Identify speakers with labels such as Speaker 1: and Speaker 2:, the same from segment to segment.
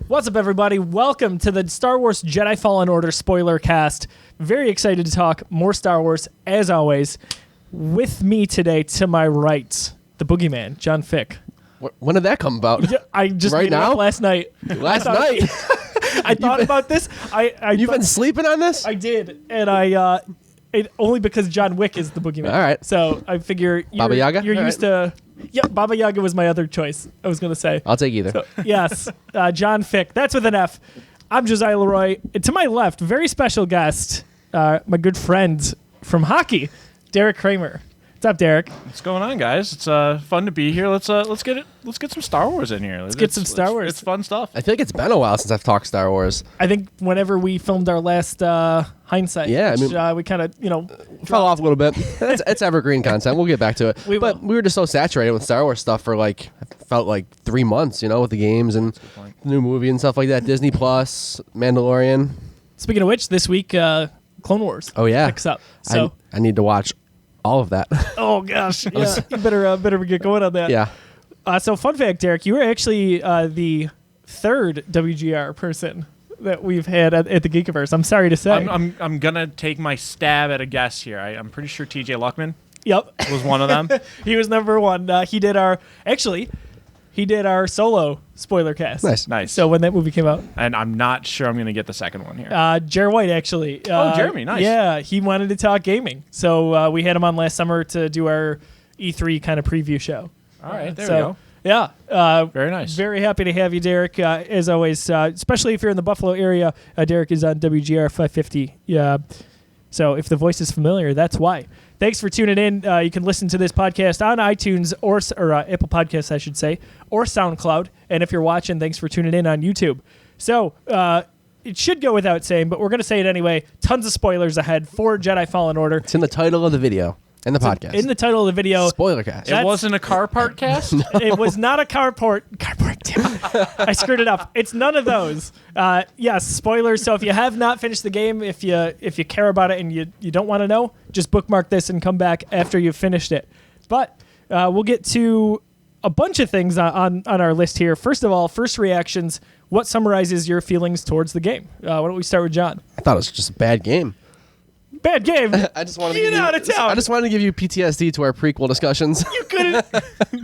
Speaker 1: What's up, everybody? Welcome to the Star Wars Jedi Fallen Order Spoilercast. Very excited to talk more Star Wars, as always. With me today, to my right, the boogeyman, John Fick.
Speaker 2: When did that come about?
Speaker 1: Yeah, I just
Speaker 2: right
Speaker 1: made
Speaker 2: now?
Speaker 1: it up last night.
Speaker 2: Last night?
Speaker 1: I thought about this.
Speaker 2: You've been sleeping on this?
Speaker 1: I did, and only because John Wick is the boogeyman.
Speaker 2: All right.
Speaker 1: So I figure
Speaker 2: Baba Yaga?
Speaker 1: You're
Speaker 2: All
Speaker 1: used to. Yeah, Baba Yaga was my other choice. I was going to say.
Speaker 2: I'll take either.
Speaker 1: So, yes, John Fick. That's with an F. I'm Josiah Leroy. And to my left, very special guest, my good friend from hockey, Derek Kramer. What's up, Derek?
Speaker 3: What's going on, guys? It's fun to be here. Let's get some Star Wars in here. Let's
Speaker 1: get some Star Wars.
Speaker 3: It's fun stuff.
Speaker 2: I feel like it's been a while since I've talked Star Wars.
Speaker 1: I think whenever we filmed our last Hindsight,
Speaker 2: Yeah,
Speaker 1: which,
Speaker 2: I mean,
Speaker 1: we kind of,
Speaker 2: fell off a little bit. It's evergreen content. We'll get back to it.
Speaker 1: We
Speaker 2: but
Speaker 1: will.
Speaker 2: we were just so saturated with Star Wars stuff for I felt like 3 months, with the games and the new movie and stuff like that. Disney Plus, Mandalorian.
Speaker 1: Speaking of which, this week, Clone Wars
Speaker 2: Oh, yeah.
Speaker 1: picks up. So,
Speaker 2: I need to watch all of that.
Speaker 1: oh gosh, yeah, you better get going on that.
Speaker 2: Yeah.
Speaker 1: So fun fact, Derek, you were actually the third WGR person that we've had at the Geekiverse. I'm sorry to say.
Speaker 3: I'm gonna take my stab at a guess here. I'm pretty sure T.J. Luckman
Speaker 1: Yep.
Speaker 3: was one of them.
Speaker 1: He was number one. He did our solo spoiler cast.
Speaker 3: Nice.
Speaker 1: So when that movie came out,
Speaker 3: And I'm not sure I'm gonna get the second one here.
Speaker 1: Jerry White actually.
Speaker 3: Jeremy, nice.
Speaker 1: Yeah, he wanted to talk gaming, so we had him on last summer to do our E3 kind of preview show.
Speaker 3: All right, there
Speaker 1: so,
Speaker 3: we go.
Speaker 1: Yeah.
Speaker 3: Very nice.
Speaker 1: Very happy to have you, Derek. As always, especially if you're in the Buffalo area, Derek is on WGR 550. Yeah. So if the voice is familiar, that's why. Thanks for tuning in. You can listen to this podcast on iTunes or Apple Podcasts, I should say, or SoundCloud. And if you're watching, thanks for tuning in on YouTube. So it should go without saying, but we're going to say it anyway. Tons of spoilers ahead for Jedi Fallen Order.
Speaker 2: It's in the title of the video and the podcast.
Speaker 1: In the title of the video.
Speaker 2: Spoilercast.
Speaker 3: It wasn't a car part cast.
Speaker 1: It was not a carport. Damn it. I screwed it up. It's none of those. Yes, spoilers. So if you have not finished the game, if you care about it and you don't want to know, just bookmark this and come back after you've finished it. But we'll get to a bunch of things on our list here. First of all, first reactions. What summarizes your feelings towards the game? Why don't we start with John?
Speaker 2: I thought it was just a bad game.
Speaker 1: Bad game.
Speaker 2: I just wanted to
Speaker 1: Get
Speaker 2: give
Speaker 1: out of town.
Speaker 2: I just wanted to give you PTSD to our prequel discussions.
Speaker 1: You couldn't.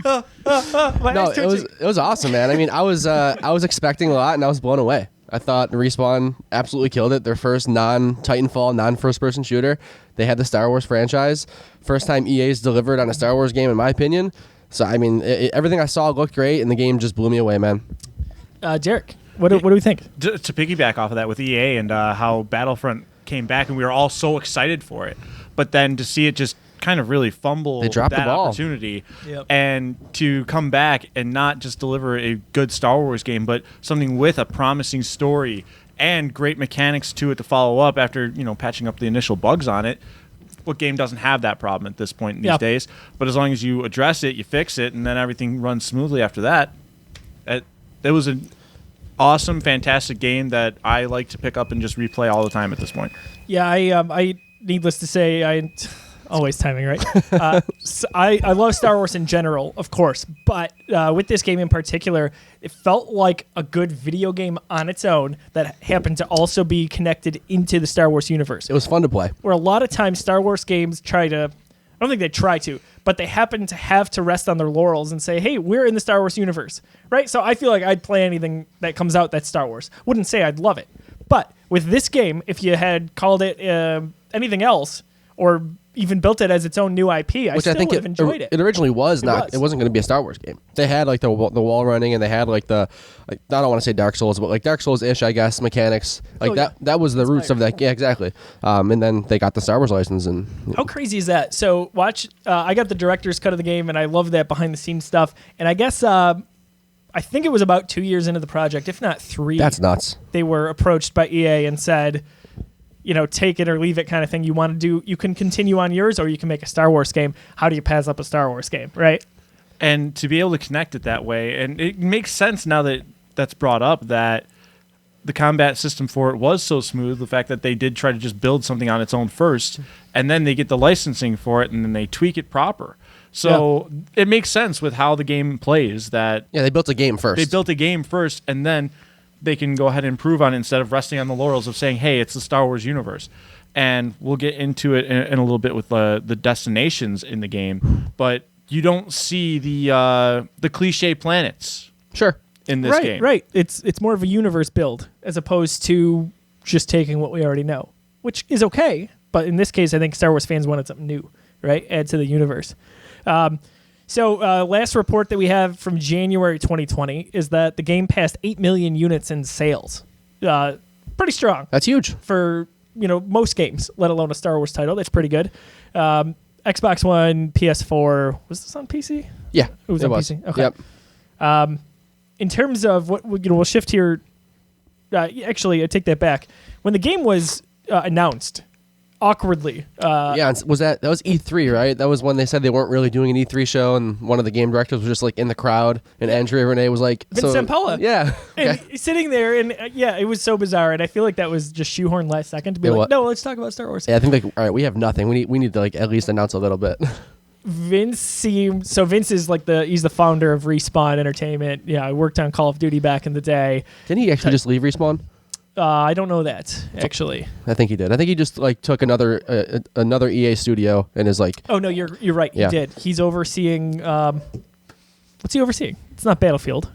Speaker 2: No, it was awesome, man. I mean, I was expecting a lot, and I was blown away. I thought Respawn absolutely killed it. Their first non-Titanfall, non-first-person shooter. They had the Star Wars franchise. First time EA's delivered on a Star Wars game, in my opinion. So, I mean, everything I saw looked great, and the game just blew me away, man.
Speaker 1: Derek, what do we think?
Speaker 3: To piggyback off of that with EA and how Battlefront came back, and we were all so excited for it, but then to see it just kind of really fumble
Speaker 2: They dropped
Speaker 3: that
Speaker 2: the ball.
Speaker 3: opportunity,
Speaker 1: Yep.
Speaker 3: and to come back and not just deliver a good Star Wars game, but something with a promising story and great mechanics to it to follow up after patching up the initial bugs on it. What game doesn't have that problem at this point these days? But as long as you address it, you fix it, and then everything runs smoothly after that. It was an awesome, fantastic game that I like to pick up and just replay all the time at this point.
Speaker 1: Yeah, I needless to say, I always timing right. So I love Star Wars in general, of course, but with this game in particular, it felt like a good video game on its own that happened to also be connected into the Star Wars universe.
Speaker 2: It was fun to play.
Speaker 1: Where a lot of times Star Wars games I don't think they try to, but they happen to have to rest on their laurels and say, hey, we're in the Star Wars universe, right? So I feel like I'd play anything that comes out that's Star Wars. Wouldn't say I'd love it. But with this game, if you had called it anything else or even built it as its own new IP, I think would have enjoyed it.
Speaker 2: It originally was not. It wasn't going to be a Star Wars game. They had the wall running, and they had I don't want to say Dark Souls, but Dark Souls-ish, I guess, mechanics. That was the roots of that. Yeah, exactly. And then they got the Star Wars license. And
Speaker 1: how crazy is that? So watch. I got the director's cut of the game, and I love that behind the scenes stuff. And I guess I think it was about 2 years into the project, if not 3.
Speaker 2: That's nuts.
Speaker 1: They were approached by EA and said, take it or leave it kind of thing. You want to do, you can continue on yours, or you can make a Star Wars game. How do you pass up a Star Wars game, right?
Speaker 3: And to be able to connect it that way, and it makes sense now that that's brought up, that the combat system for it was so smooth, the fact that they did try to just build something on its own first, and then they get the licensing for it, and then they tweak it proper. So it makes sense with how the game plays that...
Speaker 2: Yeah, they built a game first.
Speaker 3: They built a game first, and then they can go ahead and improve on it instead of resting on the laurels of saying, hey, it's the Star Wars universe. And we'll get into it in a little bit with the destinations in the game, but you don't see the cliche planets.
Speaker 2: Sure.
Speaker 3: In this game.
Speaker 1: Right. It's more of a universe build as opposed to just taking what we already know, which is okay. But in this case, I think Star Wars fans wanted something new, right? Add to the universe. So last report that we have from January 2020 is that the game passed 8 million units in sales. Pretty strong.
Speaker 2: That's huge.
Speaker 1: For, most games, let alone a Star Wars title. That's pretty good. Xbox One, PS4. Was this on PC?
Speaker 2: Yeah,
Speaker 1: it was on PC. Okay.
Speaker 2: Yep.
Speaker 1: In terms of what we'll shift here. Actually, I take that back. When the game was announced, awkwardly.
Speaker 2: That was E3, right? That was when they said they weren't really doing an E3 show, and one of the game directors was just like in the crowd, and Andrea Renee was like,
Speaker 1: Vincent Paula.
Speaker 2: Yeah.
Speaker 1: And sitting there, and it was so bizarre, and I feel like that was just shoehorned last second to be like, no, let's talk about Star Wars.
Speaker 2: Yeah, I think all right, we have nothing. We need to like at least announce a little bit.
Speaker 1: Vince is like he's the founder of Respawn Entertainment. Yeah, I worked on Call of Duty back in the day.
Speaker 2: Didn't he actually just leave Respawn?
Speaker 1: I don't know that, actually.
Speaker 2: I think he did. I think he just like took another EA studio and is like...
Speaker 1: Oh, no, you're right. He did. He's overseeing... what's he overseeing? It's not Battlefield.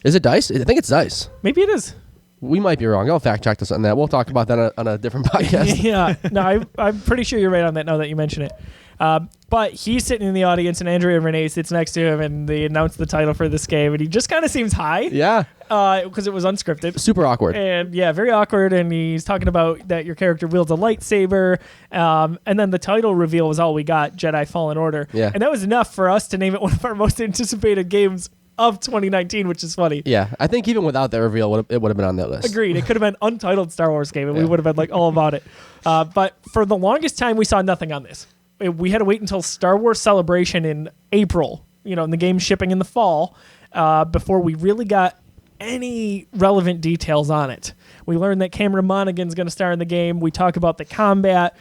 Speaker 2: Is it DICE? I think it's DICE.
Speaker 1: Maybe it is.
Speaker 2: We might be wrong. I'll fact check us on that. We'll talk about that on a different podcast.
Speaker 1: Yeah. No, I'm pretty sure you're right on that now that you mention it. But he's sitting in the audience, and Andrea Renee sits next to him, and they announce the title for this game, and he just kind of seems high.
Speaker 2: Yeah.
Speaker 1: Because it was unscripted.
Speaker 2: Super awkward.
Speaker 1: And very awkward, and he's talking about that your character wields a lightsaber, and then the title reveal was all we got, Jedi Fallen Order.
Speaker 2: Yeah.
Speaker 1: And that was enough for us to name it one of our most anticipated games of 2019, which is funny.
Speaker 2: Yeah, I think even without that reveal, it would have been on that list.
Speaker 1: Agreed. It could have been untitled Star Wars game, and we would have been like all about it. But for the longest time, we saw nothing on this. We had to wait until Star Wars Celebration in April, and the game shipping in the fall, before we really got any relevant details on it. We learned that Cameron Monaghan's going to star in the game. We talk about the combat.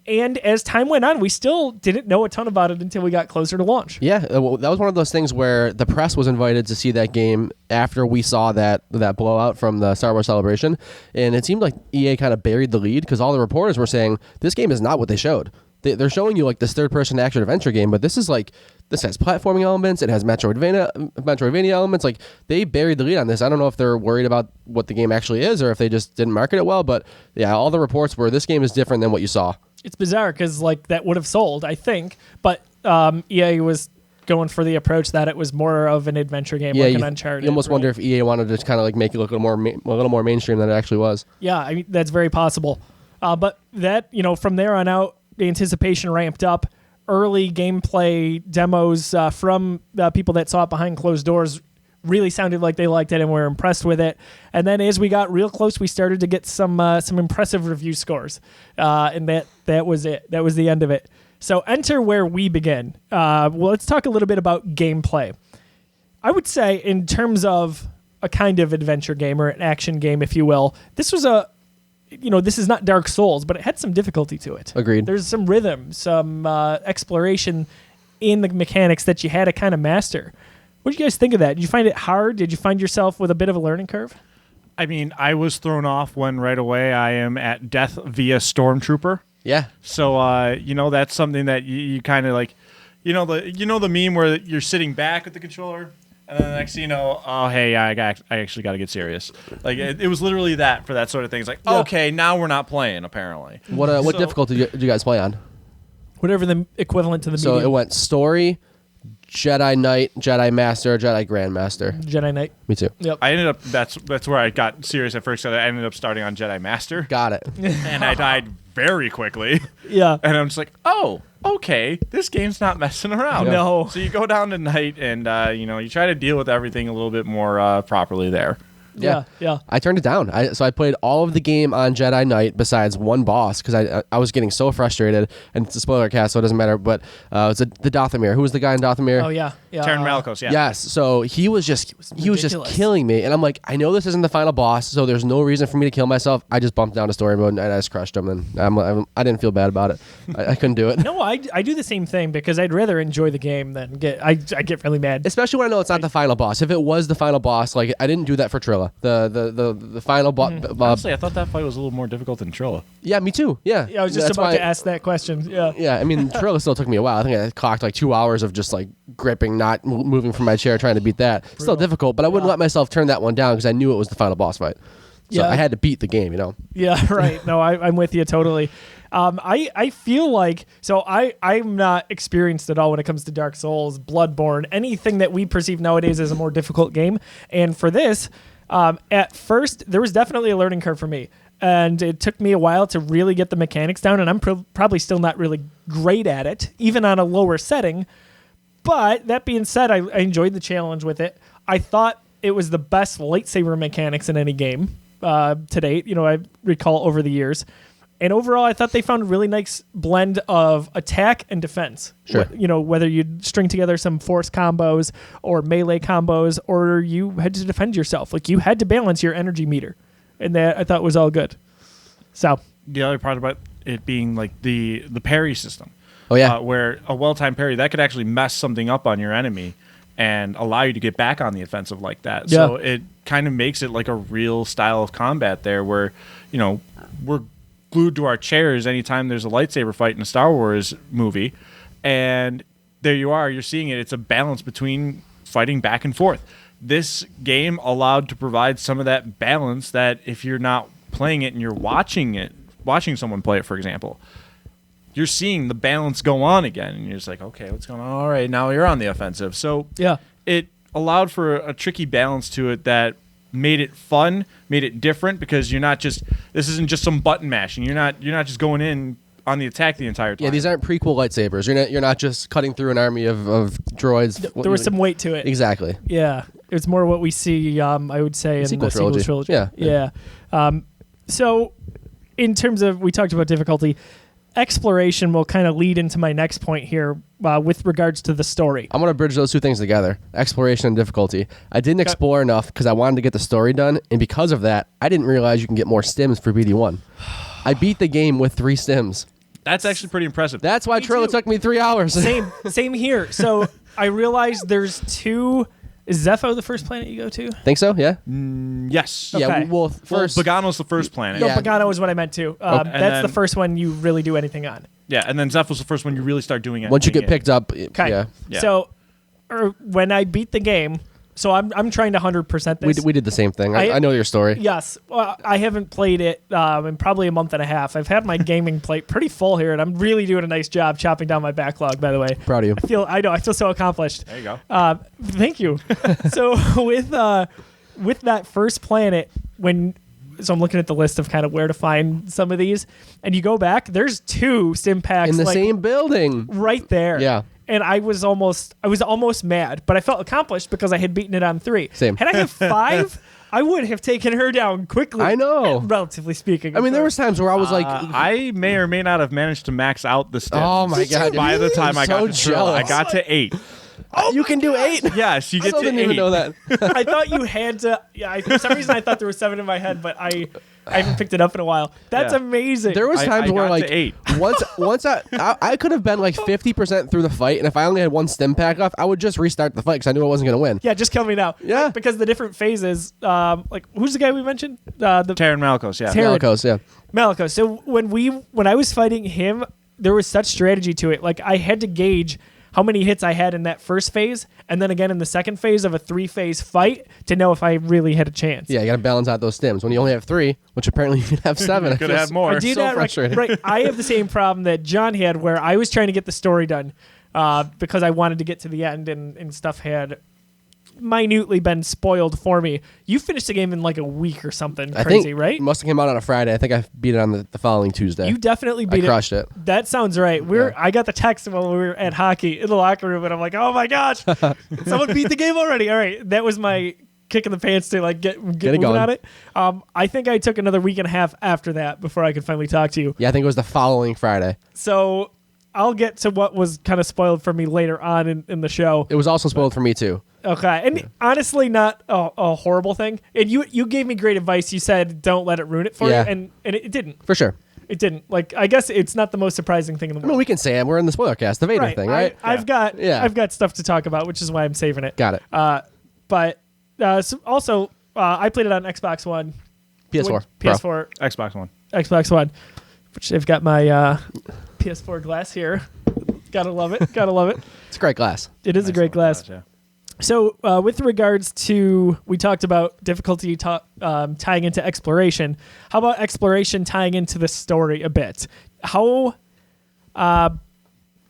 Speaker 1: And as time went on, we still didn't know a ton about it until we got closer to launch.
Speaker 2: Yeah, that was one of those things where the press was invited to see that game after we saw that blowout from the Star Wars Celebration, and it seemed like EA kind of buried the lead because all the reporters were saying this game is not what they showed. They're showing you like this third-person action adventure game, but this has platforming elements. It has Metroidvania elements. Like they buried the lead on this. I don't know if they're worried about what the game actually is or if they just didn't market it well. But yeah, all the reports were this game is different than what you saw.
Speaker 1: It's bizarre because that would have sold, I think, but EA was going for the approach that it was more of an adventure game, like an Uncharted.
Speaker 2: You almost wonder if EA wanted to kind of like make it look a little more mainstream than it actually was.
Speaker 1: Yeah, I mean that's very possible. But that from there on out, the anticipation ramped up. Early gameplay demos from people that saw it behind closed doors really sounded like they liked it and were impressed with it. And then as we got real close, we started to get some impressive review scores. And that was it. That was the end of it. So enter where we begin. Let's talk a little bit about gameplay. I would say in terms of a kind of adventure game or an action game, if you will, this was this is not Dark Souls, but it had some difficulty to it.
Speaker 2: Agreed.
Speaker 1: There's some rhythm, some exploration in the mechanics that you had to kind of master. What did you guys think of that? Did you find it hard? Did you find yourself with a bit of a learning curve?
Speaker 3: I mean, I was thrown off when right away I am at death via Stormtrooper.
Speaker 2: Yeah.
Speaker 3: So, that's something that you kind of like, the meme where you're sitting back with the controller and then the next thing you know, oh, hey, I actually got to get serious. Like, it was literally that for that sort of thing. It's like, okay, now we're not playing, apparently.
Speaker 2: What difficulty did you guys play on?
Speaker 1: Whatever the equivalent to the medium.
Speaker 2: So it went story, Jedi Knight, Jedi Master, Jedi Grandmaster.
Speaker 1: Jedi Knight.
Speaker 2: Me too.
Speaker 1: Yep.
Speaker 3: I ended up, that's where I got serious at first. I ended up starting on Jedi Master.
Speaker 2: Got it.
Speaker 3: And I died very quickly.
Speaker 1: Yeah.
Speaker 3: And I'm just like, oh, okay, this game's not messing around.
Speaker 1: Yeah. No.
Speaker 3: So you go down to Knight and, you try to deal with everything a little bit more properly there.
Speaker 1: Yeah.
Speaker 2: I turned it down. So I played all of the game on Jedi Knight besides one boss because I was getting so frustrated. And it's a spoiler cast, so it doesn't matter. But it's the Dathomir. Who was the guy in Dathomir?
Speaker 1: Oh yeah.
Speaker 3: Terran Malicos, yeah.
Speaker 2: Yes. So he was just killing me, and I'm like, I know this isn't the final boss, so there's no reason for me to kill myself. I just bumped down to story mode and I just crushed him, and I didn't feel bad about it. I couldn't do it.
Speaker 1: No, I do the same thing because I'd rather enjoy the game than I get really mad.
Speaker 2: Especially when I know it's not the final boss. If it was the final boss, like I didn't do that for Trilla. The final boss.
Speaker 3: Honestly, I thought that fight was a little more difficult than Trilla.
Speaker 2: Yeah, me too. Yeah.
Speaker 1: Yeah, I was just about to ask that question. Yeah.
Speaker 2: Yeah, I mean, Trilla still took me a while. I think I clocked like 2 hours of just like gripping, not moving from my chair, trying to beat that. Still difficult, but I wouldn't let myself turn that one down because I knew it was the final boss fight. So I had to beat the game,
Speaker 1: Yeah, right. No, I'm with you totally. I feel like, so I'm not experienced at all when it comes to Dark Souls, Bloodborne, anything that we perceive nowadays as a more difficult game. And for this, at first, there was definitely a learning curve for me. And it took me a while to really get the mechanics down, and I'm probably still not really great at it, even on a lower setting. But that being said, I enjoyed the challenge with it. I thought it was the best lightsaber mechanics in any game to date, I recall over the years. And overall, I thought they found a really nice blend of attack and defense.
Speaker 2: Sure.
Speaker 1: Whether you string together some force combos or melee combos, or you had to defend yourself. Like, you had to balance your energy meter. And that I thought was all good. So
Speaker 3: the other part about it being like the parry system.
Speaker 2: Oh, yeah.
Speaker 3: Where a well-timed parry, that could actually mess something up on your enemy and allow you to get back on the offensive like that.
Speaker 1: Yeah.
Speaker 3: So it kind of makes it like a real style of combat there where, we're glued to our chairs anytime there's a lightsaber fight in a Star Wars movie. And there you are, you're seeing it. It's a balance between fighting back and forth. This game allowed to provide some of that balance that if you're not playing it and you're watching someone play it, for example, you're seeing the balance go on again. And you're just like, okay, what's going on? All right, now you're on the offensive. So
Speaker 1: yeah,
Speaker 3: it allowed for a tricky balance to it that made it fun, made it different because this isn't just some button mashing. You're not just going in on the attack the entire time.
Speaker 2: Yeah, these aren't prequel lightsabers. You're not just cutting through an army of droids.
Speaker 1: There was some weight to it.
Speaker 2: Exactly.
Speaker 1: Yeah, it's more what we see. I would say in the sequel trilogy.
Speaker 2: Yeah.
Speaker 1: So, in terms of, we talked about difficulty, exploration will kind of lead into my next point here with regards to the story.
Speaker 2: I'm gonna bridge those two things together: exploration and difficulty. I didn't explore enough because I wanted to get the story done, and because of that, I didn't realize you can get more stims for BD1. I beat the game with 3 stims.
Speaker 3: That's actually pretty impressive.
Speaker 2: That's why Trilla took me 3 hours.
Speaker 1: Same here. So I realized there's 2. Is Zepho the first planet you go to?
Speaker 2: Think so? Yeah.
Speaker 3: Yes.
Speaker 1: Okay.
Speaker 2: Yeah. Well, first
Speaker 3: Bogano's the first planet.
Speaker 1: No,
Speaker 2: Yeah.
Speaker 1: Bogano is what I meant to. That's the first one you really do anything on.
Speaker 3: Yeah, and then Zepho's the first one you really start doing it.
Speaker 2: Once you get picked up,
Speaker 1: Okay.
Speaker 2: yeah.
Speaker 1: So, when I beat the game, so I'm trying to 100% this.
Speaker 2: We did the same thing. I know your story.
Speaker 1: Yes. Well, I haven't played it in probably a month and a half. I've had my gaming plate pretty full here, and I'm really doing a nice job chopping down my backlog, by the way.
Speaker 2: Proud of you.
Speaker 1: I feel so accomplished.
Speaker 3: There you go.
Speaker 1: Thank you. So with that first planet, so I'm looking at the list of kind of where to find some of these, and you go back, there's 2 stim packs
Speaker 2: In the same building.
Speaker 1: right there.
Speaker 2: Yeah.
Speaker 1: And I was almost mad, but I felt accomplished because I had beaten it on 3.
Speaker 2: Same.
Speaker 1: Had I had 5, I would have taken her down quickly.
Speaker 2: I know.
Speaker 1: Relatively speaking.
Speaker 2: I mean, there was times where I was like,
Speaker 3: I may or may not have managed to max out the steps.
Speaker 2: oh my God.
Speaker 3: By the time I got
Speaker 2: so
Speaker 3: to Trilla, I
Speaker 2: jealous.
Speaker 3: got to 8.
Speaker 2: You can do 8?
Speaker 3: Yes, you
Speaker 2: I
Speaker 3: get
Speaker 2: still
Speaker 3: to
Speaker 2: didn't
Speaker 3: 8.
Speaker 2: even know that.
Speaker 1: I thought you had to. Yeah, for some reason I thought there was 7 in my head, but I haven't picked it up in a while. That's
Speaker 3: Yeah.
Speaker 1: amazing.
Speaker 2: There was times
Speaker 3: I
Speaker 2: where
Speaker 3: got
Speaker 2: like
Speaker 3: to 8.
Speaker 2: once I could have been like 50% through the fight, and if I only had 1 stim pack off, I would just restart the fight because I knew I wasn't going to win.
Speaker 1: Yeah, just kill me now.
Speaker 2: Yeah.
Speaker 1: Because the different phases, like who's the guy we mentioned? The
Speaker 3: Terran Malicos, yeah.
Speaker 1: Terran.
Speaker 2: Malicos, yeah.
Speaker 1: Malicos. So when I was fighting him, there was such strategy to it. Like I had to gauge how many hits I had in that first phase, and then again in the second phase of a 3-phase fight to know if I really had a chance.
Speaker 2: Yeah, you got to balance out those stims. When you only have 3, which apparently you have 7,
Speaker 3: Could have more.
Speaker 1: I do
Speaker 2: so
Speaker 1: that
Speaker 2: frustrating.
Speaker 1: right. I have the same problem that John had, where I was trying to get the story done because I wanted to get to the end, and stuff had minutely been spoiled for me. You finished the game in like a week or something
Speaker 2: I
Speaker 1: crazy,
Speaker 2: think
Speaker 1: right?
Speaker 2: It must have came out on a Friday. I think I beat it on the following Tuesday.
Speaker 1: You definitely beat
Speaker 2: I crushed it.
Speaker 1: That sounds right. I got the text while we were at hockey in the locker room, and I'm like, oh my gosh, someone beat the game already. All right, that was my kick in the pants to like get moving
Speaker 2: going.
Speaker 1: on it. I think I took another week and a half after that before I could finally talk to you.
Speaker 2: Yeah, I think it was the following Friday.
Speaker 1: So I'll get to what was kind of spoiled for me later on in the show.
Speaker 2: It was also spoiled for me too.
Speaker 1: Okay, and honestly, not a horrible thing. And you gave me great advice. You said don't let it ruin it for you, and it didn't.
Speaker 2: For sure.
Speaker 1: It didn't. Like, I guess it's not the most surprising thing in the world.
Speaker 2: I mean, we can say it. We're in the Spoilercast, the Vader thing, right?
Speaker 1: I've got stuff to talk about, which is why I'm saving it.
Speaker 2: Got it.
Speaker 1: But also, I played it on Xbox One,
Speaker 2: PS4,
Speaker 1: PS4,
Speaker 3: Xbox One,
Speaker 1: which I've got my PS4 glass here. Gotta love it. Gotta love it.
Speaker 2: It's a great glass.
Speaker 1: It is a great glass.
Speaker 3: Yeah.
Speaker 1: So, with regards to, we talked about difficulty tying into exploration. How about exploration tying into the story a bit?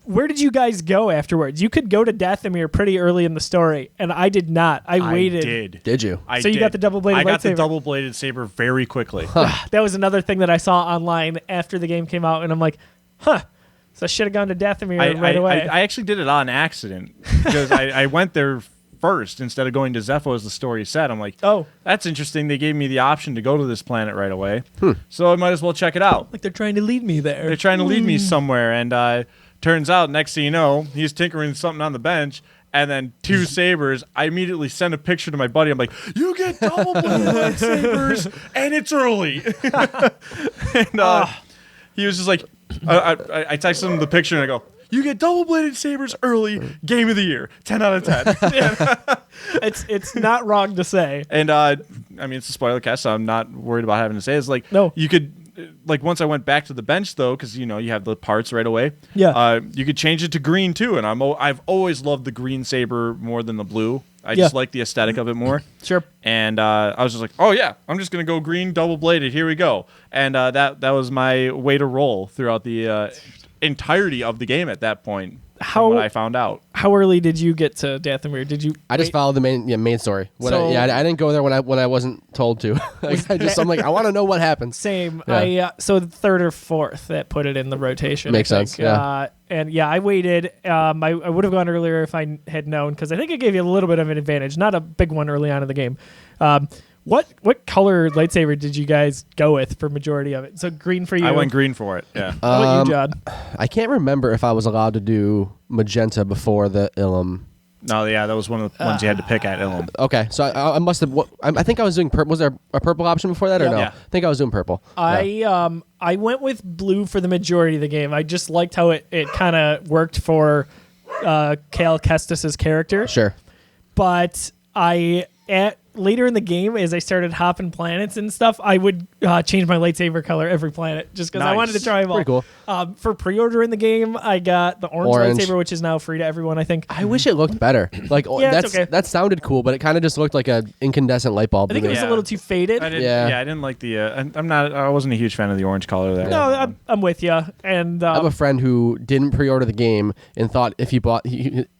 Speaker 1: Where did you guys go afterwards? You could go to Dathomir pretty early in the story, and I did not. I waited.
Speaker 2: Did you?
Speaker 3: I
Speaker 1: So you
Speaker 3: did.
Speaker 1: got the double-bladed
Speaker 3: I got the
Speaker 1: lightsaber.
Speaker 3: double-bladed saber very quickly.
Speaker 1: That was another thing that I saw online after the game came out, and I'm like, huh. So I should have gone to Dathomir right away.
Speaker 3: I actually did it on accident because I went there first instead of going to Zepho as the story said. I'm like,
Speaker 1: oh,
Speaker 3: that's interesting. They gave me the option to go to this planet right away, so I might as well check it out.
Speaker 1: like they're trying to lead me there.
Speaker 3: They're trying to lead me somewhere, and turns out, next thing you know, he's tinkering something on the bench, and then 2 sabers. I immediately send a picture to my buddy. I'm like, you get double-bladed lightsabers, and it's early. And he was just like, I texted him the picture, and I go, you get double-bladed sabers early, game of the year, 10 out of 10.
Speaker 1: It's not wrong to say.
Speaker 3: And, I mean, it's a spoiler cast, so I'm not worried about having to say it. It's like,
Speaker 1: No.
Speaker 3: you could... Like, once I went back to the bench, though, because, you know, you have the parts right away.
Speaker 1: Yeah.
Speaker 3: You could change it to green, too. And I've always loved the green saber more than the blue. I just like the aesthetic of it more.
Speaker 1: Sure.
Speaker 3: And I was just like, oh, yeah, I'm just going to go green, double-bladed. Here we go. And that was my way to roll throughout the entirety of the game at that point. From what I found out.
Speaker 1: How early did you get to Dathomir? Did you?
Speaker 2: I just followed the main story. I didn't go there when I wasn't told to. I'm like, I want to know what happens.
Speaker 1: Same.
Speaker 2: Yeah.
Speaker 1: So the 3rd or 4th that put it in the rotation.
Speaker 2: Makes
Speaker 1: I think.
Speaker 2: sense. Yeah.
Speaker 1: And I waited. I would have gone earlier if I had known, because I think it gave you a little bit of an advantage. Not a big one early on in the game. What color lightsaber did you guys go with for majority of it? So green for you.
Speaker 3: I went green for it. Yeah.
Speaker 1: How about you, John?
Speaker 2: I can't remember if I was allowed to do magenta before the Ilum.
Speaker 3: No, yeah, that was one of the ones you had to pick at Ilum.
Speaker 2: Okay, so I must have. I think I was doing purple. Was there a purple option before that or no?
Speaker 3: Yeah.
Speaker 2: I think I was doing purple.
Speaker 1: I went with blue for the majority of the game. I just liked how it kind of worked for Cal Kestis's character.
Speaker 2: Sure.
Speaker 1: But later in the game, as I started hopping planets and stuff, I would change my lightsaber color every planet just because I wanted to try them all.
Speaker 2: Pretty cool.
Speaker 1: For pre-order in the game, I got the orange lightsaber, which is now free to everyone, I think.
Speaker 2: I wish it looked better. Like
Speaker 1: it's okay.
Speaker 2: That sounded cool, but it kind of just looked like an incandescent light bulb.
Speaker 1: I think it was a little too faded.
Speaker 3: I didn't like the. I wasn't a huge fan of the orange color there.
Speaker 1: No, I'm with you. And
Speaker 2: I have a friend who didn't pre-order the game and thought if he bought.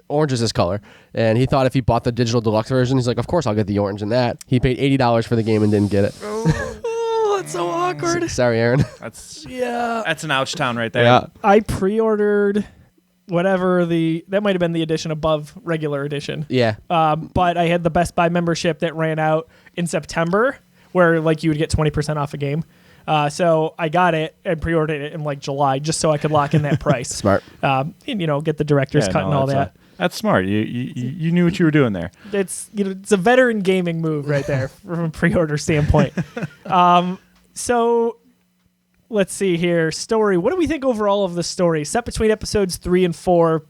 Speaker 2: Orange is his color, and he thought if he bought the digital deluxe version, he's like, of course I'll get the orange and that. He paid $80 for the game and didn't get it.
Speaker 1: Oh, that's so awkward.
Speaker 2: Sorry, Aaron.
Speaker 3: That's an ouch town right there.
Speaker 2: Yeah.
Speaker 1: I pre-ordered whatever that might have been the edition above regular edition.
Speaker 2: Yeah.
Speaker 1: But I had the Best Buy membership that ran out in September, where like you would get 20% off a game. So I got it and pre-ordered it in like July just so I could lock in that price.
Speaker 2: Smart.
Speaker 1: And get the director's cut and all that.
Speaker 3: That's smart. You knew what you were doing there.
Speaker 1: It's a veteran gaming move right there from a pre-order standpoint. So let's see here. Story. What do we think overall of the story? Set between episodes 3 and 4,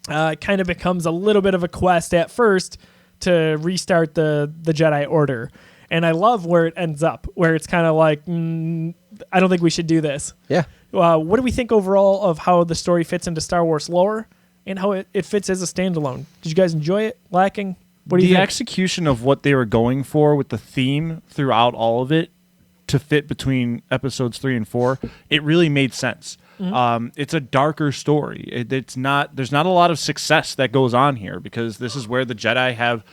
Speaker 1: kind of becomes a little bit of a quest at first to restart the Jedi Order. And I love where it ends up, where it's kind of like, I don't think we should do this.
Speaker 2: Yeah.
Speaker 1: What do we think overall of how the story fits into Star Wars lore and how it fits as a standalone? Did you guys enjoy it? Lacking? What do you
Speaker 3: think? The
Speaker 1: execution
Speaker 3: execution of what they were going for with the theme throughout all of it to fit between episodes 3 and 4, it really made sense. Mm-hmm. It's a darker story. There's not a lot of success that goes on here because this is where the Jedi have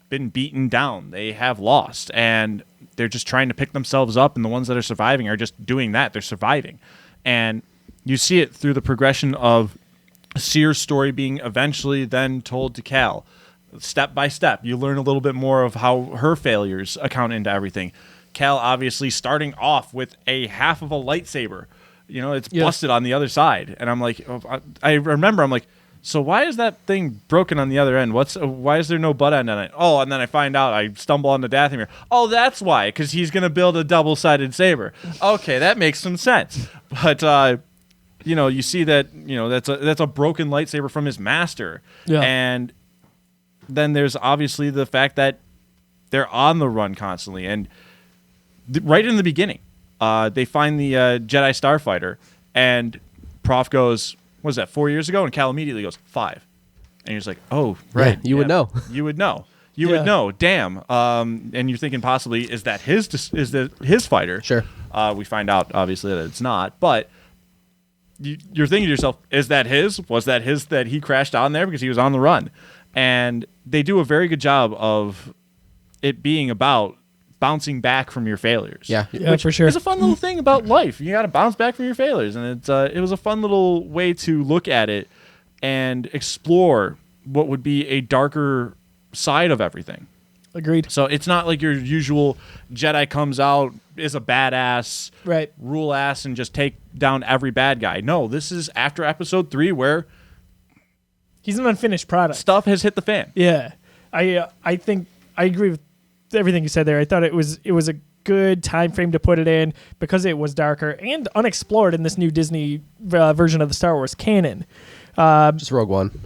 Speaker 3: been beaten down. They have lost, and they're just trying to pick themselves up, and the ones that are surviving are just doing that. They're surviving. And you see it through the progression of Seer's story being eventually then told to Cal. step by step. You learn a little bit more of how her failures account into everything. Cal obviously starting off with a half of a lightsaber. It's busted on the other side. And I'm like, I remember, I'm like, so why is that thing broken on the other end? Why is there no butt end on it? Oh, and then I find out, I stumble on the Dathomir. Oh, that's why, because he's going to build a double-sided saber. Okay, that makes some sense. But, you see that, that's a broken lightsaber from his master.
Speaker 1: Yeah.
Speaker 3: And then there's obviously the fact that they're on the run constantly. And right in the beginning, they find the Jedi Starfighter, and Prof goes, what was that, 4 years ago? And Cal immediately goes, 5. And he's like, oh, right.
Speaker 2: Yeah, you would know.
Speaker 3: You would know. You would know. Damn. And you're thinking possibly, is that his fighter?
Speaker 2: Sure.
Speaker 3: We find out, obviously, that it's not. But you're thinking to yourself, is that his? Was that his that he crashed on there because he was on the run? And they do a very good job of it being about bouncing back from your failures.
Speaker 2: Yeah,
Speaker 1: which for sure.
Speaker 3: It's a fun little thing about life. You got to bounce back from your failures, and it was a fun little way to look at it and explore what would be a darker side of everything.
Speaker 1: Agreed.
Speaker 3: So it's not like your usual Jedi comes out, is a badass,
Speaker 1: Right.
Speaker 3: rule ass, and just take down every bad guy. No, this is after episode 3 where
Speaker 1: He's an unfinished product.
Speaker 3: stuff has hit the fan.
Speaker 1: Yeah. I think I agree with everything you said there. I thought it was a good time frame to put it in because it was darker and unexplored in this new Disney version of the Star Wars canon.
Speaker 2: Just Rogue One.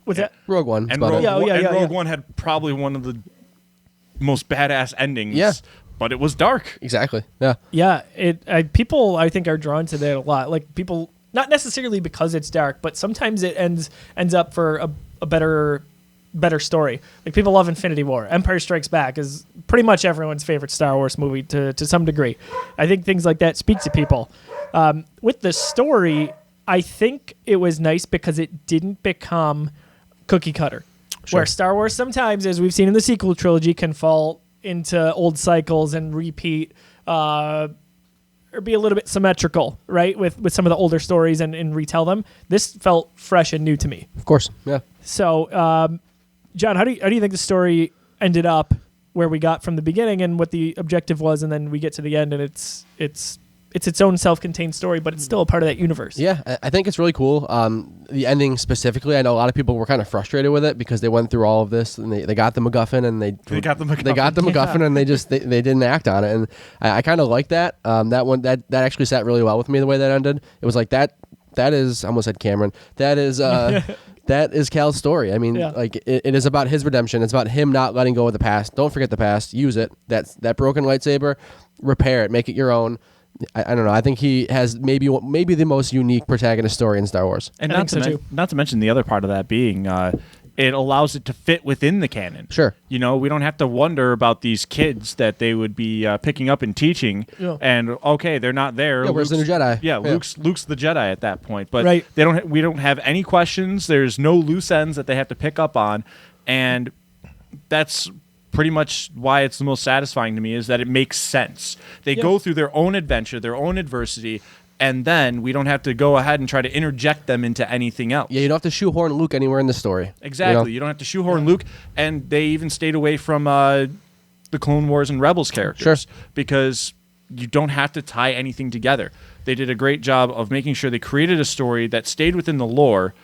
Speaker 1: What's that?
Speaker 2: Rogue One.
Speaker 3: And
Speaker 2: Rogue
Speaker 3: Rogue One had probably one of the most badass endings.
Speaker 2: Yeah.
Speaker 3: But it was dark.
Speaker 2: Exactly. Yeah.
Speaker 1: Yeah. People I think are drawn to that a lot. Like people, not necessarily because it's dark, but sometimes it ends up for a better story. Like people love Infinity War. Empire Strikes Back is pretty much everyone's favorite Star Wars movie to some degree. I think things like that speak to people. With the story, I think it was nice because it didn't become cookie cutter.
Speaker 2: Sure.
Speaker 1: Where Star Wars sometimes, as we've seen in the sequel trilogy, can fall into old cycles and repeat or be a little bit symmetrical, right? With some of the older stories and retell them. This felt fresh and new to me.
Speaker 2: Of course. Yeah.
Speaker 1: So, John, how do you think the story ended up where we got from the beginning and what the objective was, and then we get to the end and it's its own self-contained story, but it's still a part of that universe?
Speaker 2: Yeah, I think it's really cool. The ending specifically, I know a lot of people were kind of frustrated with it because they went through all of this and they got the MacGuffin and they got the MacGuffin and they didn't act on it, and I kind of like that. That actually sat really well with me the way that ended. It was like that is, I almost said Cameron. That is that is Cal's story. I mean, like it is about his redemption. It's about him not letting go of the past. Don't forget the past. Use it. That broken lightsaber, repair it, make it your own. I don't know. I think he has maybe the most unique protagonist story in Star Wars.
Speaker 3: And not to mention the other part of that being it allows it to fit within the canon.
Speaker 2: Sure.
Speaker 3: We don't have to wonder about these kids that they would be picking up and teaching. Yeah. And okay, they're not there.
Speaker 2: Yeah, where's the new Jedi?
Speaker 3: Yeah, Luke's the Jedi at that point. But
Speaker 1: right.
Speaker 3: we don't have any questions. There's no loose ends that they have to pick up on, and that's pretty much why it's the most satisfying to me, is that it makes sense. They go through their own adventure, their own adversity, and then we don't have to go ahead and try to interject them into anything else.
Speaker 2: Yeah, you don't have to shoehorn Luke anywhere in the story.
Speaker 3: Exactly. You don't have to shoehorn Luke, and they even stayed away from the Clone Wars and Rebels characters because you don't have to tie anything together. They did a great job of making sure they created a story that stayed within the lore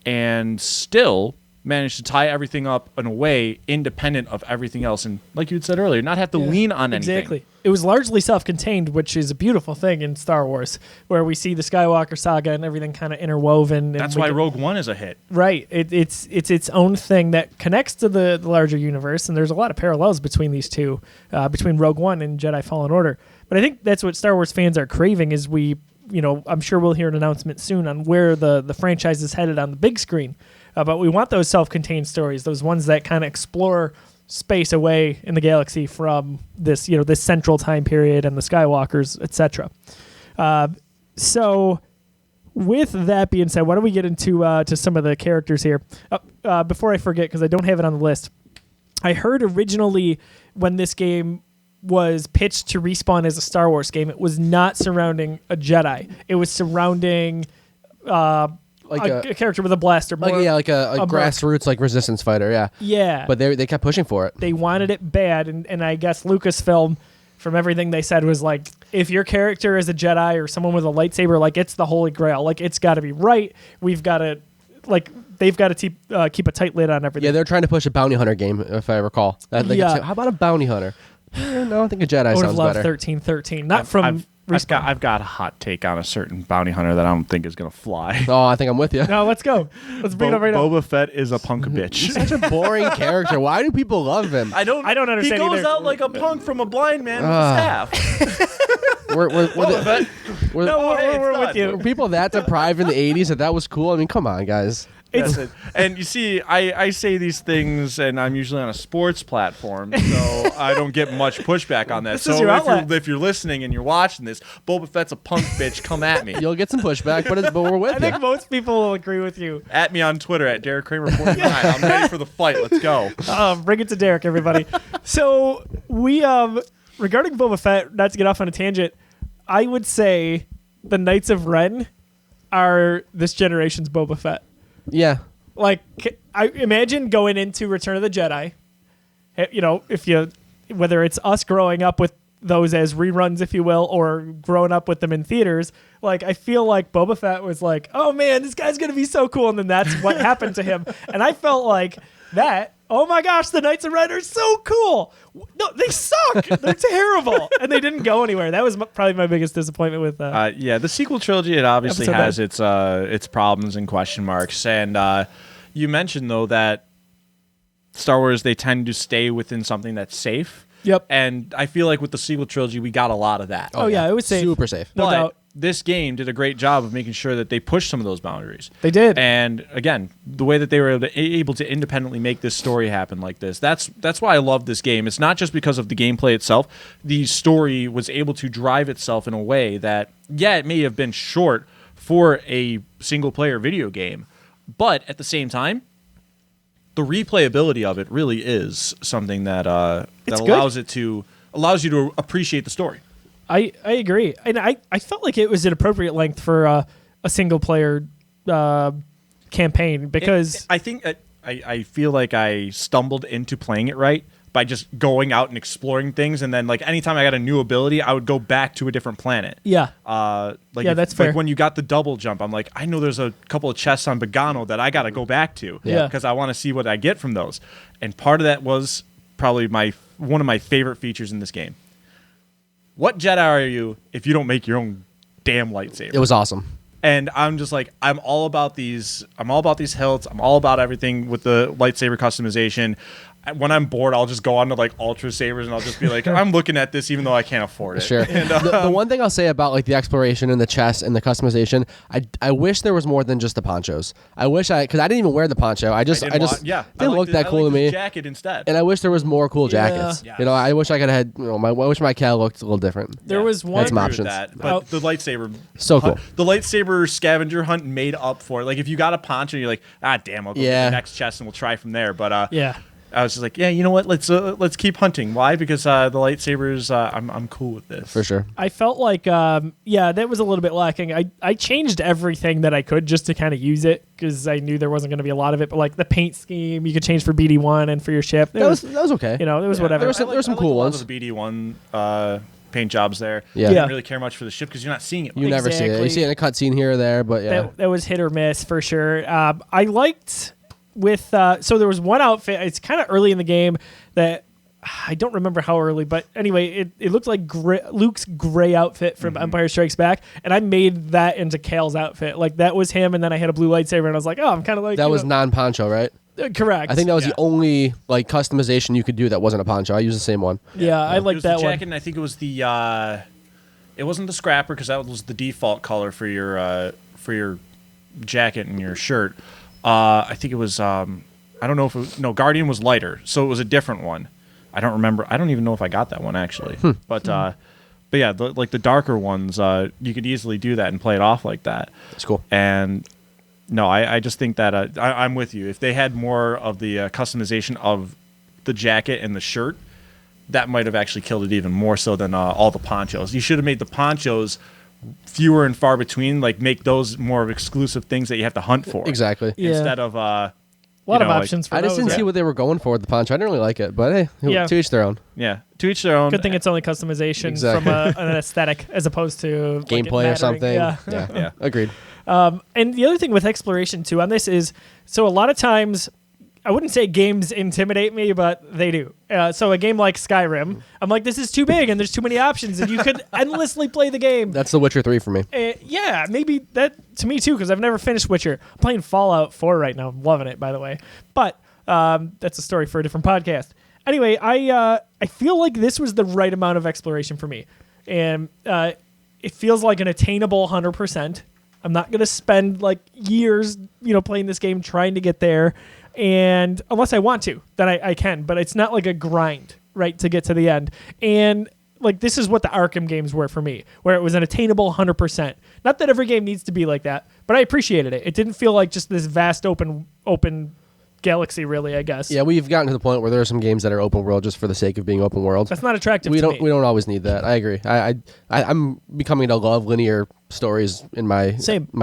Speaker 3: and still managed to tie everything up in a way independent of everything else, and like you had said earlier, not have to lean on anything.
Speaker 1: Exactly. It was largely self-contained, which is a beautiful thing in Star Wars, where we see the Skywalker saga and everything kind of interwoven.
Speaker 3: That's why Rogue One is a hit.
Speaker 1: Right. It's its own thing that connects to the larger universe, and there's a lot of parallels between these two, between Rogue One and Jedi Fallen Order. But I think that's what Star Wars fans are craving, is I'm sure we'll hear an announcement soon on where the franchise is headed on the big screen. But we want those self-contained stories, those ones that kind of explore space away in the galaxy from this, this central time period and the Skywalkers, etc. So, with that being said, why don't we get into to some of the characters here? Before I forget, because I don't have it on the list, I heard originally when this game was pitched to Respawn as a Star Wars game, it was not surrounding a Jedi. It was surrounding a character with a blaster. More
Speaker 2: like a grassroots like resistance fighter. Yeah.
Speaker 1: Yeah.
Speaker 2: But they kept pushing for it.
Speaker 1: They wanted it bad, and I guess Lucasfilm, from everything they said, was like, if your character is a Jedi or someone with a lightsaber, like, it's the Holy Grail. Like, it's got to be right. We've got to, like, they've got to keep a tight lid on everything.
Speaker 2: Yeah, they're trying to push a bounty hunter game, if I recall. How about a bounty hunter? No, I think a Jedi
Speaker 1: I would
Speaker 2: sounds
Speaker 1: have loved
Speaker 2: better.
Speaker 1: 1313. Not from Respawn.
Speaker 3: I've got a hot take on a certain bounty hunter that I don't think is going to fly.
Speaker 2: Oh, I think I'm with you.
Speaker 1: No, let's go. Let's bring it up right now.
Speaker 3: Boba Fett is a punk bitch.
Speaker 2: He's such a boring character. Why do people love him?
Speaker 3: I don't
Speaker 1: understand
Speaker 3: He goes
Speaker 1: either.
Speaker 3: out like a punk from a blind man with a staff.
Speaker 2: We're
Speaker 1: We're with you.
Speaker 2: were people that deprived in the 80s that was cool? I mean, come on, guys.
Speaker 3: That's it. And you see, I say these things, and I'm usually on a sports platform, so I don't get much pushback on that.
Speaker 1: This
Speaker 3: So
Speaker 1: is your outlet.
Speaker 3: if you're listening and you're watching this, Boba Fett's a punk bitch, come at me.
Speaker 2: You'll get some pushback, but we're with
Speaker 1: I
Speaker 2: you.
Speaker 1: think most people will agree with you.
Speaker 3: At me on Twitter, at Derek Kramer 49. I'm ready for the fight. Let's go.
Speaker 1: Bring it to Derek, everybody. So we, regarding Boba Fett, not to get off on a tangent, I would say the Knights of Ren are this generation's Boba Fett.
Speaker 2: Yeah.
Speaker 1: Like, I imagine going into Return of the Jedi, whether it's us growing up with those as reruns, if you will, or growing up with them in theaters, like, I feel like Boba Fett was like, oh man, this guy's going to be so cool. And then that's what happened to him. And I felt like that, oh my gosh, the Knights of Ren are so cool. No, they suck. They're terrible. And they didn't go anywhere. That was probably my biggest disappointment with
Speaker 3: the sequel trilogy, it obviously has its problems and question marks. And you mentioned, though, that Star Wars, they tend to stay within something that's safe.
Speaker 1: Yep.
Speaker 3: And I feel like with the sequel trilogy, we got a lot of that.
Speaker 1: Oh yeah, it was safe.
Speaker 2: Super safe.
Speaker 1: No doubt.
Speaker 3: This game did a great job of making sure that they pushed some of those boundaries.
Speaker 1: They did.
Speaker 3: And again, the way that they were able to independently make this story happen like this, that's why I love this game. It's not just because of the gameplay itself. The story was able to drive itself in a way that, yeah, it may have been short for a single-player video game, but at the same time, the replayability of it really is something that allows you to appreciate the story.
Speaker 1: I agree. And I felt like it was an appropriate length for a single player campaign because
Speaker 3: I think I feel like I stumbled into playing it right by just going out and exploring things, and then like anytime I got a new ability, I would go back to a different planet.
Speaker 1: Yeah.
Speaker 3: That's fair. Like when you got the double jump, I'm like, I know there's a couple of chests on Bogano that I got to go back to because I want to see what I get from those. And part of that was probably one of my favorite features in this game. What Jedi are you if you don't make your own damn lightsaber?
Speaker 2: It was awesome.
Speaker 3: And I'm just like, I'm all about these hilts. I'm all about everything with the lightsaber customization. When I'm bored, I'll just go on to like Ultra Sabers and I'll just be like, I'm looking at this even though I can't afford it.
Speaker 2: Sure.
Speaker 3: And,
Speaker 2: the one thing I'll say about like the exploration and the chest and the customization, I wish there was more than just the ponchos. Because I didn't even wear the poncho. I just didn't look that cool to me.
Speaker 3: Jacket instead.
Speaker 2: And I wish there was more cool jackets.
Speaker 1: Yeah.
Speaker 2: You know, I wish I could have had. I wish my Cal looked a little different.
Speaker 1: There was one.
Speaker 2: That's some options.
Speaker 3: But the lightsaber,
Speaker 2: So cool.
Speaker 3: The lightsaber scavenger hunt made up for it. Like if you got a poncho, you're like, damn, I'll go get the next chest and we'll try from there. But I was just like, you know what? Let's keep hunting. Why? Because the lightsabers, I'm cool with this.
Speaker 2: For sure.
Speaker 1: I felt like, that was a little bit lacking. I changed everything that I could just to kind of use it because I knew there wasn't going to be a lot of it. But like the paint scheme, you could change for BD1 and for your ship.
Speaker 2: That was okay.
Speaker 1: You know, there was whatever.
Speaker 2: There were some cool ones.
Speaker 3: The BD1 paint jobs there.
Speaker 2: Yeah.
Speaker 3: You didn't really care much for the ship because you're not seeing it.
Speaker 2: You never see it. You see it in a cutscene here or there, but yeah.
Speaker 1: That was hit or miss for sure. I liked with so there was one outfit. It's kind of early in the game that I don't remember how early, but anyway, it looked like Luke's gray outfit from Empire Strikes Back, and I made that into Cal's outfit. Like that was him, and then I had a blue lightsaber, and I was like, oh, I'm kind of like
Speaker 2: that was non-poncho, right?
Speaker 1: Correct.
Speaker 2: I think that was the only like customization you could do that wasn't a poncho. I used the same one.
Speaker 1: Yeah, I like that
Speaker 3: the
Speaker 1: one.
Speaker 3: jacket, and I think it was the it wasn't the scrapper because that was the default color for your jacket and your shirt. I think it was I don't know if it was, Guardian was lighter, so it was a different one. I don't remember. I don't even know if I got that one actually. But yeah, the darker ones, you could easily do that and play it off like that.
Speaker 2: That's cool.
Speaker 3: And no, I just think that I'm with you. If they had more of the customization of the jacket and the shirt, that might have actually killed it even more so than all the ponchos. You should have made the ponchos fewer and far between, like make those more of exclusive things that you have to hunt for.
Speaker 2: Exactly.
Speaker 1: Yeah.
Speaker 3: Instead of
Speaker 1: a lot of options for
Speaker 2: I just
Speaker 1: those,
Speaker 2: didn't see what they were going for with the punch. I didn't really like it, but hey, to each their own.
Speaker 3: Yeah, to each their own.
Speaker 1: Good thing it's only customization from an aesthetic as opposed to
Speaker 2: gameplay or something.
Speaker 1: Yeah.
Speaker 2: Agreed.
Speaker 1: And the other thing with exploration too on this is, so a lot of times, I wouldn't say games intimidate me, but they do. So a game like Skyrim, I'm like, this is too big and there's too many options and you could endlessly play the game.
Speaker 2: That's The Witcher 3 for me.
Speaker 1: Yeah, maybe that to me too, because I've never finished Witcher. I'm playing Fallout 4 right now. I'm loving it, by the way. But that's a story for a different podcast. Anyway, I feel like this was the right amount of exploration for me. And it feels like an attainable 100%. I'm not going to spend like years, playing this game trying to get there. And unless I want to, then I can. But it's not like a grind, right, to get to the end. And like this is what the Arkham games were for me, where it was an attainable 100%. Not that every game needs to be like that, but I appreciated it. It didn't feel like just this vast open galaxy, really, I guess.
Speaker 2: Yeah, we've gotten to the point where there are some games that are open world just for the sake of being open world.
Speaker 1: That's not attractive
Speaker 2: we
Speaker 1: to
Speaker 2: don't
Speaker 1: me.
Speaker 2: We don't always need that. I agree. I'm becoming to love linear stories in my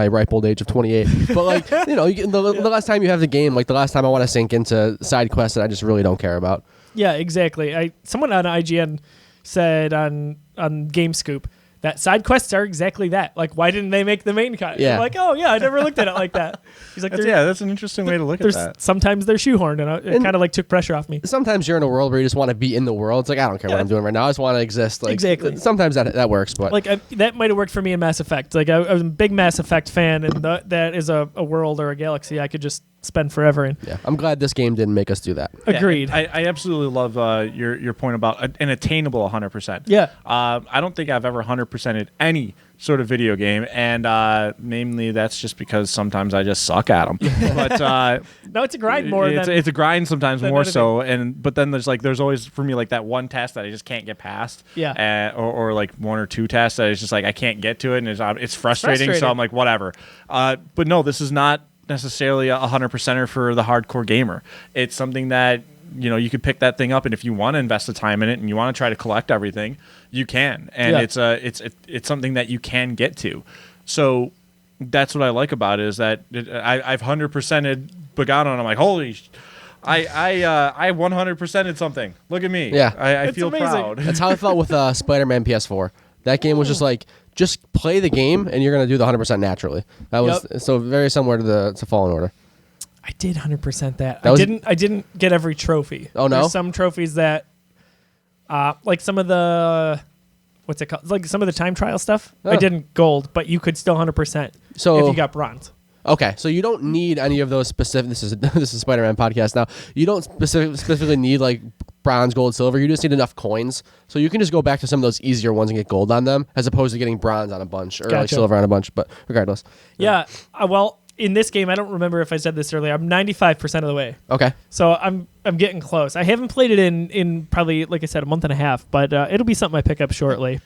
Speaker 2: ripe old age of 28. But like, the last time you have the game, like the last time I want to sink into side quests that I just really don't care about.
Speaker 1: Yeah, exactly. Someone on IGN said on GameScoop that side quests are exactly that. Like, why didn't they make the main cut?
Speaker 2: Yeah.
Speaker 1: I'm like, oh yeah, I never looked at it like that. He's like,
Speaker 3: that's an interesting way to look at that.
Speaker 1: Sometimes they're shoehorned, and it kind of like took pressure off me.
Speaker 2: Sometimes you're in a world where you just want to be in the world. It's like, I don't care what I'm doing right now. I just want to exist. Like,
Speaker 1: exactly.
Speaker 2: Sometimes that works, but
Speaker 1: like that might have worked for me in Mass Effect. Like I was a big Mass Effect fan, and that is a world or a galaxy I could just spend forever in.
Speaker 2: Yeah, I'm glad this game didn't make us do that.
Speaker 1: Agreed.
Speaker 3: I absolutely love your point about an attainable 100%.
Speaker 1: Yeah.
Speaker 3: I don't think I've ever 100%ed any sort of video game, and namely that's just because sometimes I just suck at them. But
Speaker 1: no, it's a grind more.
Speaker 3: It's a grind sometimes more
Speaker 1: anything.
Speaker 3: so, but then there's always for me like that one task that I just can't get past.
Speaker 1: Yeah.
Speaker 3: Or like one or two tasks that it's just like I can't get to it, and it's frustrating. So I'm like whatever. But no, this is not necessarily a 100%er for the hardcore gamer. It's something that you could pick that thing up, and if you want to invest the time in it and you want to try to collect everything, you can. And it's something that you can get to. So that's what I like about it, is that I've 100%ed Bogano, and I'm like, holy I 100%ed something. Look at me.
Speaker 2: Yeah.
Speaker 3: I feel
Speaker 1: amazing.
Speaker 3: proud.
Speaker 2: That's how I felt with Spider-Man PS4. That game was just like, just play the game and you're going to do the 100% naturally. That was so very similar to Fallen Order.
Speaker 1: I did 100% that. I didn't get every trophy.
Speaker 2: Oh, no?
Speaker 1: There's some trophies that like some of the what's it called? Like some of the time trial stuff. I didn't gold, but you could still 100%
Speaker 2: So
Speaker 1: if you got bronze.
Speaker 2: Okay, so you don't need any of those specific. This is Spider-Man podcast now. You don't specifically need like bronze, gold, silver. You just need enough coins, so you can just go back to some of those easier ones and get gold on them, as opposed to getting bronze on a bunch or like silver on a bunch. But regardless,
Speaker 1: yeah. Well, in this game, I don't remember if I said this earlier. I'm 95% of the way.
Speaker 2: Okay.
Speaker 1: So I'm getting close. I haven't played it in probably, like I said, a month and a half, but it'll be something I pick up shortly.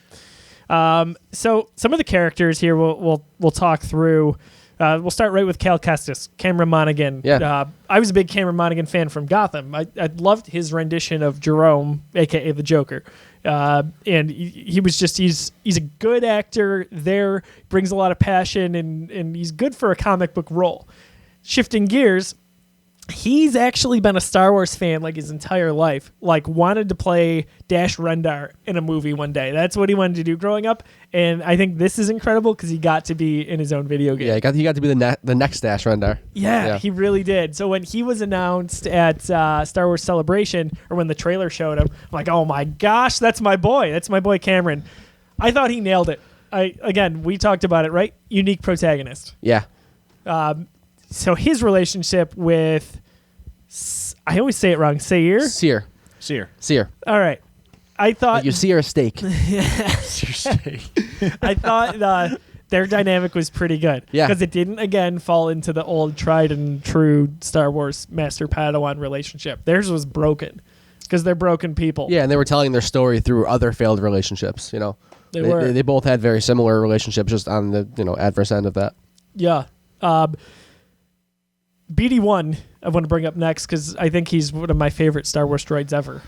Speaker 1: So some of the characters here we'll talk through. We'll start right with Cal Kestis, Cameron Monaghan.
Speaker 2: Yeah.
Speaker 1: I was a big Cameron Monaghan fan from Gotham. I loved his rendition of Jerome, a.k.a. the Joker. And he was just, he's a good actor there, brings a lot of passion, and he's good for a comic book role. Shifting gears, he's actually been a Star Wars fan like his entire life. Like wanted to play Dash Rendar in a movie one day. That's what he wanted to do growing up. And I think this is incredible because he got to be in his own video game.
Speaker 2: Yeah, he got to be the next Dash Rendar.
Speaker 1: Yeah, he really did. So when he was announced at Star Wars Celebration, or when the trailer showed him, I'm like, oh my gosh, that's my boy. That's my boy Cameron. I thought he nailed it. Again, we talked about it, right? Unique protagonist.
Speaker 2: Yeah.
Speaker 1: So his relationship with, I always say it wrong, Seer.
Speaker 2: Seer.
Speaker 1: All right. I thought
Speaker 2: like you sear a steak.
Speaker 1: I thought their dynamic was pretty good.
Speaker 2: Yeah.
Speaker 1: Because it didn't, again, fall into the old tried and true Star Wars Master Padawan relationship. Theirs was broken because they're broken people.
Speaker 2: Yeah, and they were telling their story through other failed relationships, They both had very similar relationships, just on the, adverse end of that.
Speaker 1: Yeah. BD-1, I want to bring up next because I think he's one of my favorite Star Wars droids ever.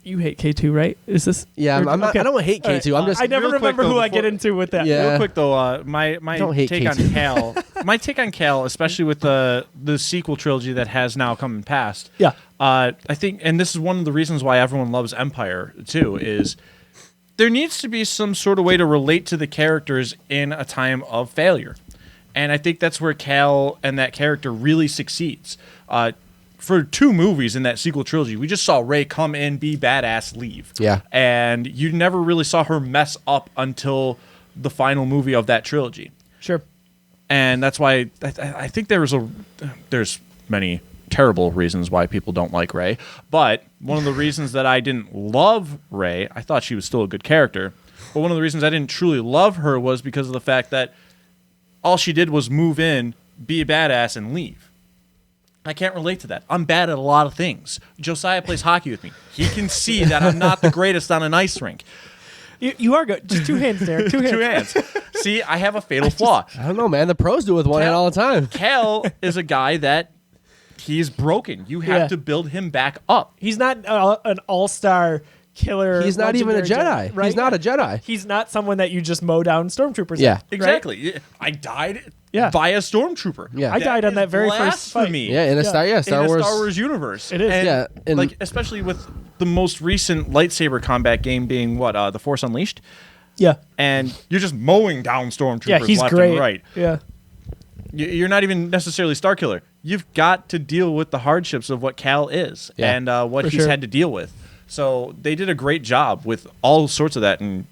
Speaker 1: You hate K2, right? Is this?
Speaker 2: Yeah, I'm not.
Speaker 1: Okay.
Speaker 2: I don't hate K2. I'm just.
Speaker 1: I never
Speaker 3: real quick,
Speaker 1: remember
Speaker 3: though,
Speaker 1: who I
Speaker 3: before-
Speaker 1: get into with that.
Speaker 2: Yeah.
Speaker 3: Real quick though, my
Speaker 2: Don't hate
Speaker 3: take on
Speaker 2: K2.
Speaker 3: Cal, my take on Cal, especially with the sequel trilogy that has now come and passed.
Speaker 1: Yeah.
Speaker 3: I think, and this is one of the reasons why everyone loves Empire too, is there needs to be some sort of way to relate to the characters in a time of failure, and I think that's where Cal and that character really succeeds. For 2 movies in that sequel trilogy, we just saw Rey come in, be badass, leave.
Speaker 2: Yeah.
Speaker 3: And you never really saw her mess up until the final movie of that trilogy.
Speaker 1: Sure.
Speaker 3: And that's why I think there's many terrible reasons why people don't like Rey. But one of the reasons that I didn't love Rey, I thought she was still a good character. But one of the reasons I didn't truly love her was because of the fact that all she did was move in, be a badass, and leave. I can't relate to that. I'm bad at a lot of things. Josiah plays hockey with me. He can see that I'm not the greatest on an ice rink.
Speaker 1: You are good. Just 2 hands there. 2 hands.
Speaker 3: 2 hands. See, I have a fatal flaw.
Speaker 2: I don't know, man. The pros do it with one hand all the time.
Speaker 3: Cal is a guy that he's broken. You have to build him back up.
Speaker 1: He's not an all-star killer.
Speaker 2: He's not even a
Speaker 1: legendary
Speaker 2: Jedi.
Speaker 1: right?
Speaker 2: He's not a Jedi.
Speaker 1: He's not someone that you just mow down stormtroopers.
Speaker 2: Yeah.
Speaker 1: Right?
Speaker 3: Exactly. I died
Speaker 1: Yeah.
Speaker 3: by a stormtrooper.
Speaker 2: Yeah.
Speaker 1: I died on
Speaker 3: is
Speaker 1: that very first fight.
Speaker 3: blasphemy.
Speaker 2: Yeah, in a Star
Speaker 3: In
Speaker 2: Wars.
Speaker 3: the Star Wars universe.
Speaker 1: It is.
Speaker 3: And,
Speaker 2: Yeah, and-
Speaker 3: like especially with the most recent lightsaber combat game being The Force Unleashed,
Speaker 1: Yeah.
Speaker 3: and you're just mowing down stormtroopers
Speaker 1: Yeah, he's
Speaker 3: left
Speaker 1: great.
Speaker 3: and right.
Speaker 1: Yeah.
Speaker 3: You're not even necessarily Starkiller. You've got to deal with the hardships of what Cal is
Speaker 2: Yeah,
Speaker 3: and what
Speaker 1: for
Speaker 3: he's
Speaker 1: sure.
Speaker 3: had to deal with. So they did a great job with all sorts of that. And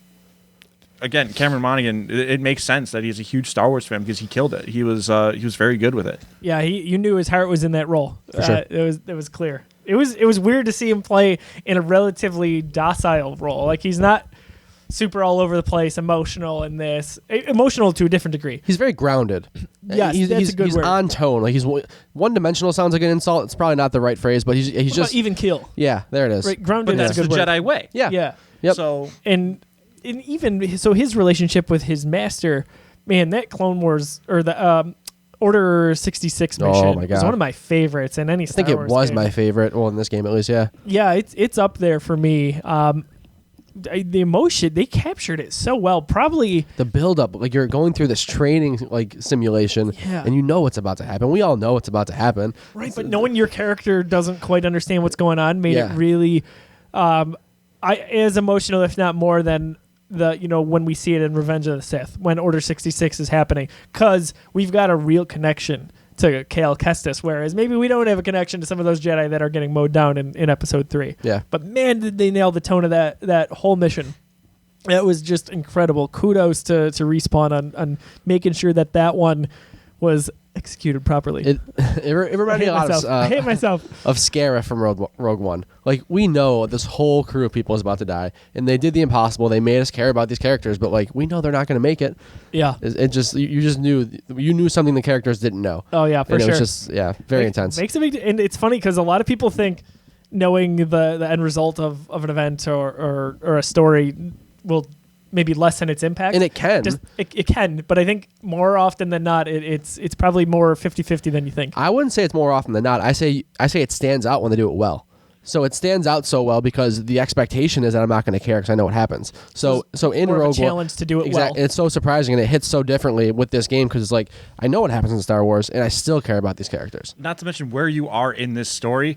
Speaker 3: again, Cameron Monaghan, it makes sense that he's a huge Star Wars fan because he killed it. He was very good with it.
Speaker 1: Yeah, you knew his heart was in that role.
Speaker 2: For sure.
Speaker 1: It was clear. It was weird to see him play in a relatively docile role. Like he's not super all over the place, emotional in this. Emotional to a different degree.
Speaker 2: He's very grounded.
Speaker 1: Yes,
Speaker 2: he's,
Speaker 1: that's
Speaker 2: he's,
Speaker 1: a good
Speaker 2: he's
Speaker 1: word.
Speaker 2: on tone. Like he's one-dimensional. Sounds like an insult. It's probably not the right phrase, but he's
Speaker 1: What about
Speaker 2: just
Speaker 1: even keel.
Speaker 2: yeah. There it is.
Speaker 1: Right, grounded
Speaker 3: But
Speaker 1: is
Speaker 3: that's
Speaker 1: a
Speaker 3: the
Speaker 1: good word.
Speaker 3: Jedi way.
Speaker 2: Yeah.
Speaker 1: Yeah.
Speaker 2: Yep.
Speaker 3: So
Speaker 1: And even so, his relationship with his master, man, that Clone Wars or the Order 66
Speaker 2: Oh,
Speaker 1: mission
Speaker 2: my
Speaker 1: was
Speaker 2: God.
Speaker 1: one of my favorites in any
Speaker 2: I
Speaker 1: Star
Speaker 2: think it
Speaker 1: Wars
Speaker 2: was
Speaker 1: game.
Speaker 2: my favorite. Well, in this game at least, yeah.
Speaker 1: Yeah, it's up there for me. The emotion, they captured it so well. Probably
Speaker 2: The build-up, like you're going through this training like simulation,
Speaker 1: Yeah.
Speaker 2: and you know what's about to happen. We all know what's about to happen.
Speaker 1: right, but knowing your character doesn't quite understand what's going on made
Speaker 2: Yeah.
Speaker 1: it really as emotional, if not more than when we see it in Revenge of the Sith, when Order 66 is happening, because we've got a real connection to Cal Kestis, whereas maybe we don't have a connection to some of those Jedi that are getting mowed down in Episode 3.
Speaker 2: Yeah.
Speaker 1: But man, did they nail the tone of that whole mission. That was just incredible. Kudos to Respawn on making sure that one was executed properly.
Speaker 2: It reminded me a lot
Speaker 1: I hate
Speaker 2: of
Speaker 1: myself.
Speaker 2: of Scarif from Rogue One. Like we know this whole crew of people is about to die, and they did the impossible. They made us care about these characters, but like we know they're not going to make it.
Speaker 1: Yeah.
Speaker 2: It just you just knew something the characters didn't know.
Speaker 1: Oh yeah, for
Speaker 2: and
Speaker 1: sure.
Speaker 2: it was just very intense.
Speaker 1: Makes a big, and it's funny because a lot of people think knowing the end result of an event or a story will maybe lessen its impact.
Speaker 2: And it can.
Speaker 1: It can, but I think more often than not, it's probably more 50-50 than you think.
Speaker 2: I wouldn't say it's more often than not. I say it stands out when they do it well. So it stands out so well because the expectation is that I'm not going to care because I know what happens. So in
Speaker 1: more of a
Speaker 2: Rogue One,
Speaker 1: challenge to do it well.
Speaker 2: It's so surprising and it hits so differently with this game because it's like I know what happens in Star Wars and I still care about these characters.
Speaker 3: not to mention where you are in this story.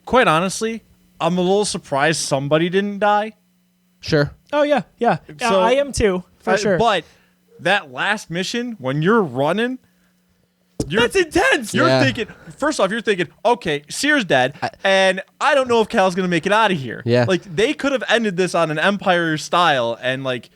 Speaker 3: Quite honestly, I'm a little surprised somebody didn't die.
Speaker 2: Sure.
Speaker 1: Oh yeah.
Speaker 3: So-
Speaker 1: I am too, for sure.
Speaker 3: But that last mission, when you're running,
Speaker 1: that's intense.
Speaker 3: You're
Speaker 2: Yeah.
Speaker 3: thinking, first off, okay, Seer's dead, and I don't know if Cal's going to make it out of here.
Speaker 2: Yeah.
Speaker 3: Like, they could have ended this on an Empire style, and, like,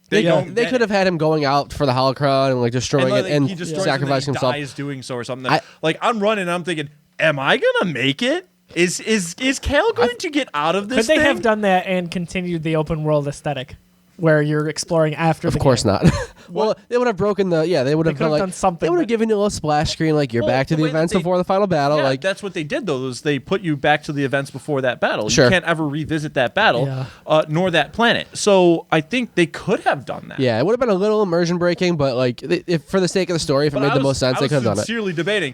Speaker 2: They
Speaker 3: don't
Speaker 2: could have had him going out for the holocron and like destroying
Speaker 3: like,
Speaker 2: it and
Speaker 3: he destroys
Speaker 2: sacrificing
Speaker 3: and then
Speaker 2: himself.
Speaker 3: he dies doing so or something. Like, I'm running, and I'm thinking, am I going to make it? Is Cal going to get out of this
Speaker 1: Could they
Speaker 3: thing?
Speaker 1: have done that and continued the open world aesthetic, where you're exploring after?
Speaker 2: Of
Speaker 1: the
Speaker 2: course
Speaker 1: game?
Speaker 2: not. Well, they would have broken the. Yeah, they would have
Speaker 1: could have
Speaker 2: like,
Speaker 1: done something,
Speaker 2: They would have
Speaker 1: but-
Speaker 2: given you a little splash screen, like you're
Speaker 3: Well,
Speaker 2: back to
Speaker 3: the
Speaker 2: the
Speaker 3: way that
Speaker 2: events
Speaker 3: they-
Speaker 2: before the final battle.
Speaker 3: Yeah,
Speaker 2: like
Speaker 3: that's what they did, though, is they put you back to the events before that battle.
Speaker 2: Sure.
Speaker 3: You can't ever revisit that battle,
Speaker 1: Yeah.
Speaker 3: nor that planet. So I think they could have done that.
Speaker 2: yeah, it would have been a little immersion breaking, but like if for the sake of the story, if it
Speaker 3: But
Speaker 2: made
Speaker 3: I
Speaker 2: the
Speaker 3: was-
Speaker 2: most sense,
Speaker 3: I
Speaker 2: they
Speaker 3: was
Speaker 2: could have done it.
Speaker 3: sincerely debating,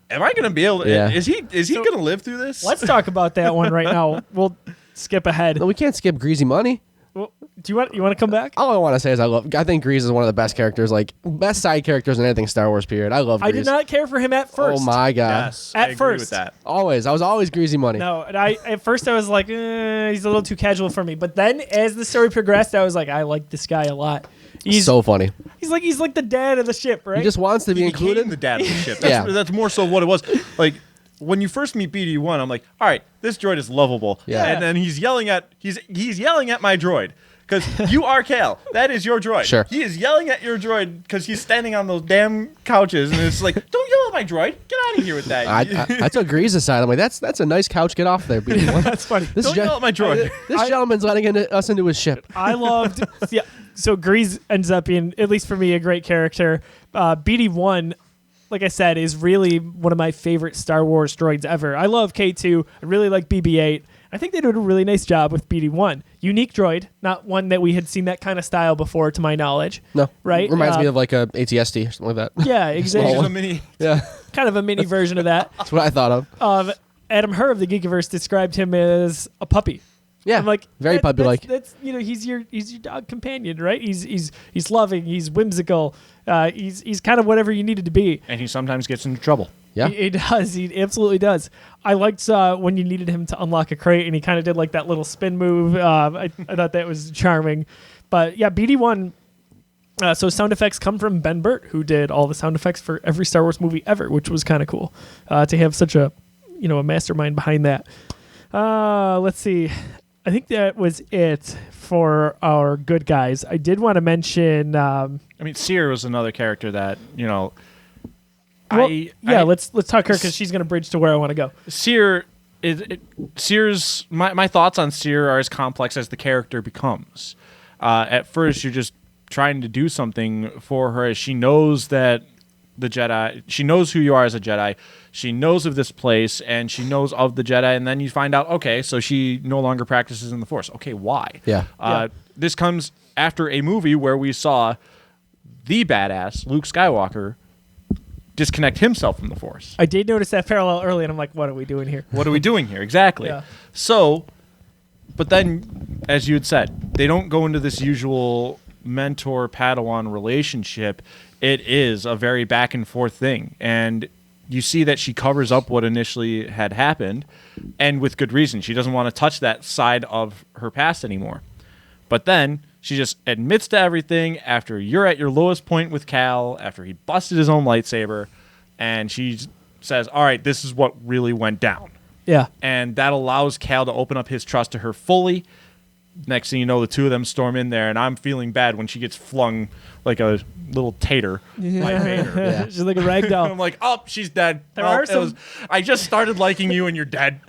Speaker 3: am I gonna be able to?
Speaker 2: Yeah.
Speaker 3: Is he gonna live through this?
Speaker 1: Let's talk about that one right now. We'll skip ahead.
Speaker 2: No, we can't skip Greasy Money.
Speaker 1: Well, do you want to come back?
Speaker 2: All I want to say is I think Grease is one of the best characters, like best side characters in anything Star Wars period. I love Grease.
Speaker 1: I did not care for him at first.
Speaker 2: Oh my god.
Speaker 3: Yes,
Speaker 1: At
Speaker 3: I agree
Speaker 1: first.
Speaker 3: with that.
Speaker 2: I was always Greasy Money.
Speaker 1: No, and at first I was like, he's a little too casual for me. But then as the story progressed, I was like, I like this guy a lot. He's
Speaker 2: so funny.
Speaker 1: He's like the dad of the ship, right?
Speaker 2: He just wants to be included.
Speaker 3: Became the dad of the ship. That's more so what it was. Like when you first meet BD1, I'm like, all right, this droid is lovable.
Speaker 2: Yeah.
Speaker 3: And then he's yelling at my droid. Because you are Cal. That is your droid.
Speaker 2: Sure.
Speaker 3: He is yelling at your droid because he's standing on those damn couches, and it's like, don't yell at my droid. Get out of here with that.
Speaker 2: I took Grease's side. I'm like, that's a nice couch. Get off there, BD1.
Speaker 1: That's funny.
Speaker 3: Don't yell at my droid.
Speaker 2: This gentleman's letting us into his ship.
Speaker 1: I loved. Yeah. So Grease ends up being, at least for me, a great character. BD1, like I said, is really one of my favorite Star Wars droids ever. I love K2. I really like BB-8. I think they did a really nice job with BD-1. Unique droid, not one that we had seen that kind of style before, to my knowledge.
Speaker 2: No.
Speaker 1: Right?
Speaker 2: Reminds me of like a ATST or something like that.
Speaker 1: Yeah, exactly.
Speaker 3: There's a mini.
Speaker 2: Yeah.
Speaker 1: Kind of a mini version of that.
Speaker 2: That's what I thought of.
Speaker 1: Adam Herr of the Geekiverse described him as a puppy.
Speaker 2: Yeah.
Speaker 1: I'm like,
Speaker 2: very puppy-like.
Speaker 1: That's he's your dog companion, right? He's loving, he's whimsical, he's kind of whatever you needed to be.
Speaker 3: And he sometimes gets into trouble.
Speaker 2: Yeah.
Speaker 1: He does. He absolutely does. I liked when you needed him to unlock a crate, and he kind of did like that little spin move. I thought that was charming. But yeah, BD-1. So sound effects come from Ben Burt, who did all the sound effects for every Star Wars movie ever, which was kind of cool to have such a mastermind behind that. Let's see. I think that was it for our good guys. I did want to mention.
Speaker 3: Seer was another character that
Speaker 1: let's talk her because she's going to bridge to where I want to go.
Speaker 3: Seer Seer's my thoughts on Seer are as complex as the character becomes. At first, you're just trying to do something for her, as she knows that the Jedi. She knows who you are as a Jedi. She knows of this place, and she knows of the Jedi. And then you find out, okay, so she no longer practices in the Force. Okay, why?
Speaker 2: Yeah.
Speaker 3: This comes after a movie where we saw the badass Luke Skywalker disconnect himself from the Force.
Speaker 1: I did notice that parallel early, and I'm like, what are we doing here?
Speaker 3: What are we doing here? Exactly.
Speaker 1: Yeah.
Speaker 3: So, but then, as you had said, they don't go into this usual mentor-Padawan relationship. It is a very back-and-forth thing. And you see that she covers up what initially had happened, and with good reason. She doesn't want to touch that side of her past anymore. But then she just admits to everything after you're at your lowest point with Cal, after he busted his own lightsaber, and she says, all right, this is what really went down.
Speaker 1: Yeah.
Speaker 3: And that allows Cal to open up his trust to her fully. Next thing you know, the two of them storm in there, and I'm feeling bad when she gets flung like a little tater by Vader.
Speaker 2: Yeah.
Speaker 1: She's like a rag doll.
Speaker 3: I'm like, oh, she's dead.
Speaker 1: There are some-
Speaker 3: I just started liking you, and you're dead.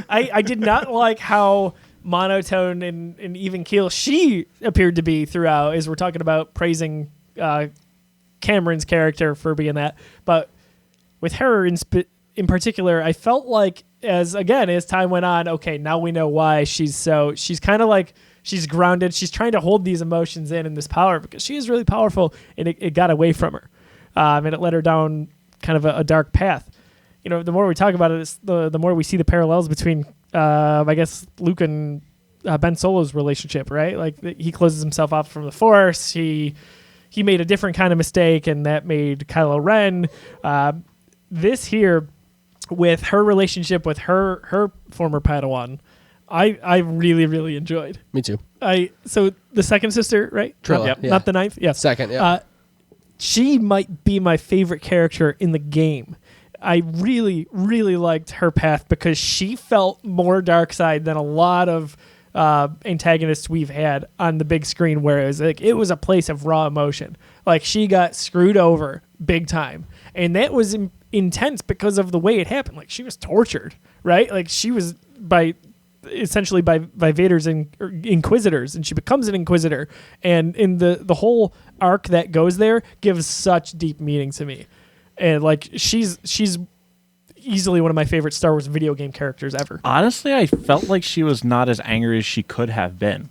Speaker 1: I did not like how monotone and even keel she appeared to be throughout, as we're talking about praising Cameron's character for being that. But with her in particular, I felt like as time went on, okay, now we know why she's kind of like, she's grounded. She's trying to hold these emotions in and this power because she is really powerful, and it got away from her. And it led her down kind of a dark path. You know, the more we talk about it, the more we see the parallels between, I guess, Luke and Ben Solo's relationship, right? Like he closes himself off from the Force. He made a different kind of mistake, and that made Kylo Ren. This here, with her relationship with her former Padawan, I really, really enjoyed.
Speaker 2: Me too.
Speaker 1: So the second sister, right?
Speaker 2: Trilla,
Speaker 1: Not,
Speaker 2: yeah.
Speaker 1: not the ninth? Yeah.
Speaker 2: Second, yeah.
Speaker 1: She might be my favorite character in the game. I really, really liked her path because she felt more dark side than a lot of antagonists we've had on the big screen, where it was a place of raw emotion. Like she got screwed over big time, and that was intense because of the way it happened. Like she was tortured, right? Like she was essentially by Vader's inquisitors, and she becomes an inquisitor, and in the whole arc that goes there gives such deep meaning to me. And like she's easily one of my favorite Star Wars video game characters ever.
Speaker 3: Honestly, I felt like she was not as angry as she could have been.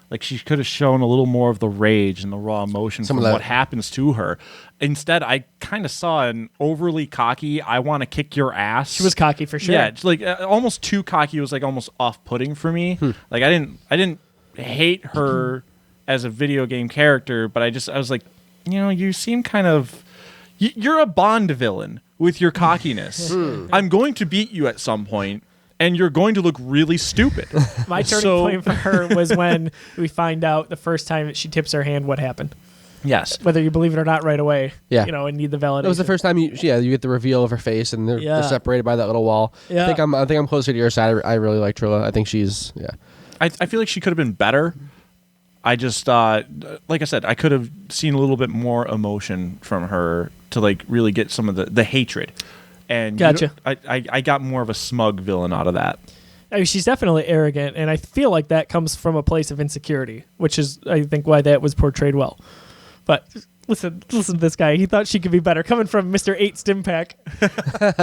Speaker 3: Like she could have shown a little more of the rage and the raw emotion from what happens to her. Instead, I kind of saw an overly cocky, I want to kick your ass.
Speaker 1: She was cocky for sure.
Speaker 3: Yeah, it's like almost too cocky. It was like almost off-putting for me. Like I didn't hate her as a video game character, but I was like, you seem kind of, you're a Bond villain with your cockiness. I'm going to beat you at some point, and you're going to look really stupid.
Speaker 1: My turning point for her was when we find out the first time that she tips her hand what happened.
Speaker 3: Yes.
Speaker 1: Whether you believe it or not right away.
Speaker 2: Yeah.
Speaker 1: And need the validation.
Speaker 2: It was the first time you get the reveal of her face, and they're separated by that little wall.
Speaker 1: Yeah.
Speaker 2: I think I'm closer to your side. I really like Trilla. I think she's
Speaker 3: I feel like she could have been better. I just like I said, I could have seen a little bit more emotion from her to like really get some of the hatred. And
Speaker 1: gotcha.
Speaker 3: I got more of a smug villain out of that.
Speaker 1: I mean, she's definitely arrogant, and I feel like that comes from a place of insecurity, which is, I think, why that was portrayed well. But listen to this guy. He thought she could be better. Coming from Mr. 8 Stim Pack.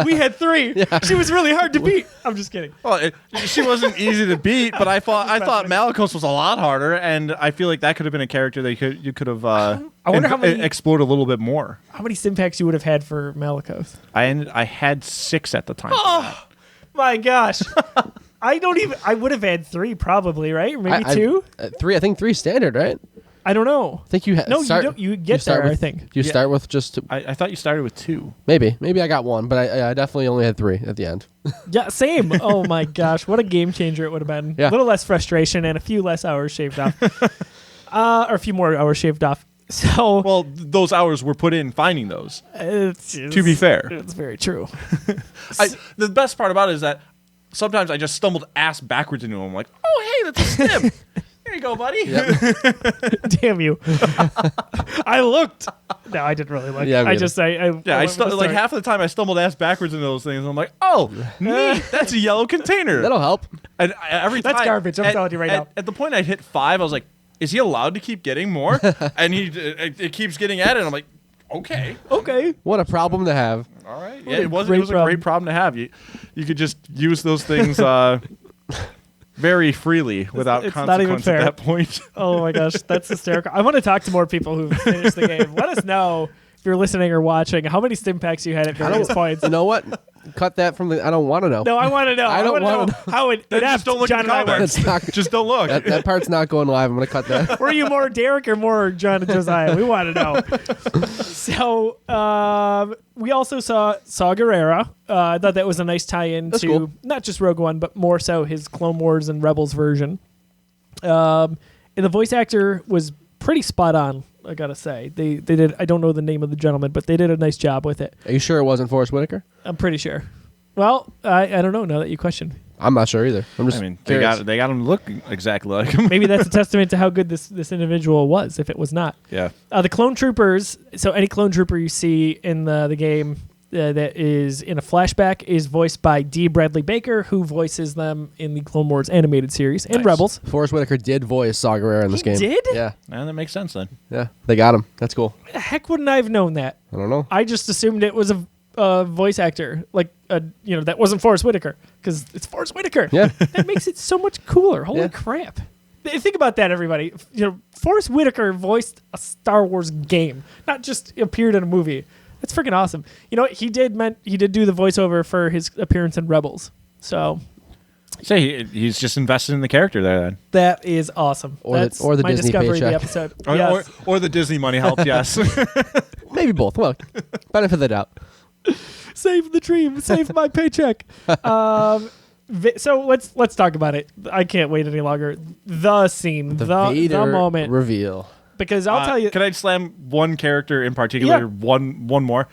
Speaker 1: We had 3. Yeah. She was really hard to beat. I'm just kidding.
Speaker 3: Well, she wasn't easy to beat, but I thought Malicos was a lot harder, and I feel like that could have been a character that you could have
Speaker 1: I wonder how many
Speaker 3: explored a little bit more.
Speaker 1: How many Stim Packs you would have had for Malicos?
Speaker 3: I had 6 at the time.
Speaker 1: Oh my gosh. I would have had 3 probably, right? Or maybe 2?
Speaker 2: 3. I think 3 standard, right?
Speaker 1: I don't know.
Speaker 2: I think you had.
Speaker 1: No, you don't. You get there, I think.
Speaker 2: Do you start with just...
Speaker 3: I thought you started with 2.
Speaker 2: Maybe I got 1, but I definitely only had 3 at the end.
Speaker 1: Yeah, same. Oh my gosh, what a game changer it would have been.
Speaker 2: Yeah.
Speaker 1: A little less frustration and a few less hours shaved off. Or a few more hours shaved off. So,
Speaker 3: well, those hours were put in finding those. To be fair,
Speaker 1: it's very true.
Speaker 3: The best part about it is that sometimes I just stumbled ass backwards into them. I'm like, oh hey, that's a stim. There you go, buddy. Yep.
Speaker 1: Damn you. I looked. No, I didn't really look.
Speaker 2: Yeah,
Speaker 3: like half of the time I stumbled ass backwards into those things. And I'm like, oh, neat. That's a yellow container.
Speaker 2: That'll help.
Speaker 3: And every time,
Speaker 1: that's garbage. I'm telling you right now.
Speaker 3: At the point I hit 5, I was like, is he allowed to keep getting more? And it keeps getting at it. And I'm like, okay.
Speaker 2: What a problem to have.
Speaker 3: All right. Yeah, it was a great problem to have. You could just use those things very freely without consequence at that point.
Speaker 1: Oh my gosh, that's hysterical. I want to talk to more people who've finished the game. Let us know if you're listening or watching how many stim packs you had at various points.
Speaker 2: You know what? Cut that from the... I don't want to know.
Speaker 1: No, I want to know.
Speaker 2: I don't want to
Speaker 1: know how it
Speaker 3: just don't look
Speaker 1: John
Speaker 3: at the comments. Just don't look.
Speaker 2: That part's not going live. I'm going to cut that.
Speaker 1: Were you more Derek or more John and Josiah? We want to know. So we also saw Saw Gerrera. I thought that was a nice tie-in to not just Rogue One, but more so his Clone Wars and Rebels version. And the voice actor was pretty spot on, I gotta say. They did. I don't know the name of the gentleman, but they did a nice job with it.
Speaker 2: Are you sure it wasn't Forrest Whitaker?
Speaker 1: I'm pretty sure. Well, I don't know. Now that you question,
Speaker 2: I'm not sure either. I'm just.
Speaker 3: I mean, they got him to look exactly like him.
Speaker 1: Maybe that's a testament to how good this individual was. If it was not,
Speaker 3: yeah.
Speaker 1: The clone troopers. So any clone trooper you see in the game that is in a flashback is voiced by D. Bradley Baker, who voices them in the Clone Wars animated series and Rebels.
Speaker 2: Forrest Whitaker did voice Saw Gerrera in this game.
Speaker 1: Did?
Speaker 2: Yeah.
Speaker 3: And that makes sense then.
Speaker 2: Yeah, they got him. That's cool.
Speaker 1: Why the heck wouldn't I have known that?
Speaker 2: I don't know.
Speaker 1: I just assumed it was a voice actor, like that wasn't Forrest Whitaker, because it's Forrest Whitaker.
Speaker 2: Yeah.
Speaker 1: That makes it so much cooler. Holy crap! Think about that, everybody. Forrest Whitaker voiced a Star Wars game, not just appeared in a movie. That's freaking awesome. He did do the voiceover for his appearance in Rebels. So,
Speaker 3: he's just invested in the character there. Then
Speaker 1: that is awesome. That's
Speaker 2: the
Speaker 1: my
Speaker 2: Disney
Speaker 1: discovery
Speaker 2: paycheck.
Speaker 1: of the episode.
Speaker 3: or the Disney money helped. Yes,
Speaker 2: maybe both. Well, benefit of the doubt.
Speaker 1: Save the dream. Save my paycheck. So let's talk about it. I can't wait any longer. The scene, the moment
Speaker 2: reveal.
Speaker 1: Because I'll tell you.
Speaker 3: Can I slam one character in particular? Yeah. One more.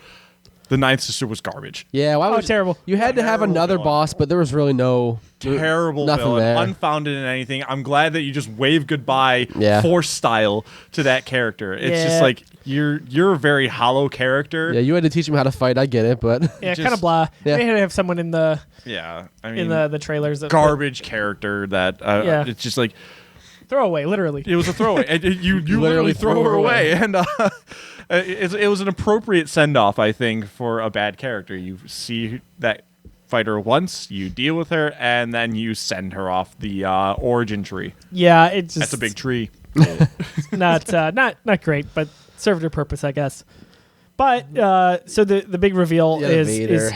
Speaker 3: The Ninth Sister was garbage.
Speaker 2: Yeah, why was
Speaker 1: terrible.
Speaker 2: You had to have another boss, but there was really nothing
Speaker 3: villain,
Speaker 2: there.
Speaker 3: Unfounded in anything. I'm glad that you just wave goodbye, Force style, to that character. It's just like you're a very hollow character.
Speaker 2: Yeah, you had to teach him how to fight. I get it, but
Speaker 1: kind of blah.
Speaker 2: Yeah.
Speaker 1: They had to have someone in the
Speaker 3: in
Speaker 1: the trailers.
Speaker 3: Garbage character that it's just like.
Speaker 1: Throwaway, literally.
Speaker 3: It was a throwaway. You literally throw her away. And it was an appropriate send-off, I think, for a bad character. You see that fight her once, you deal with her, and then you send her off the origin tree.
Speaker 1: Yeah, it just
Speaker 3: That's a big tree.
Speaker 1: not great, but served her purpose, I guess. But so the big reveal is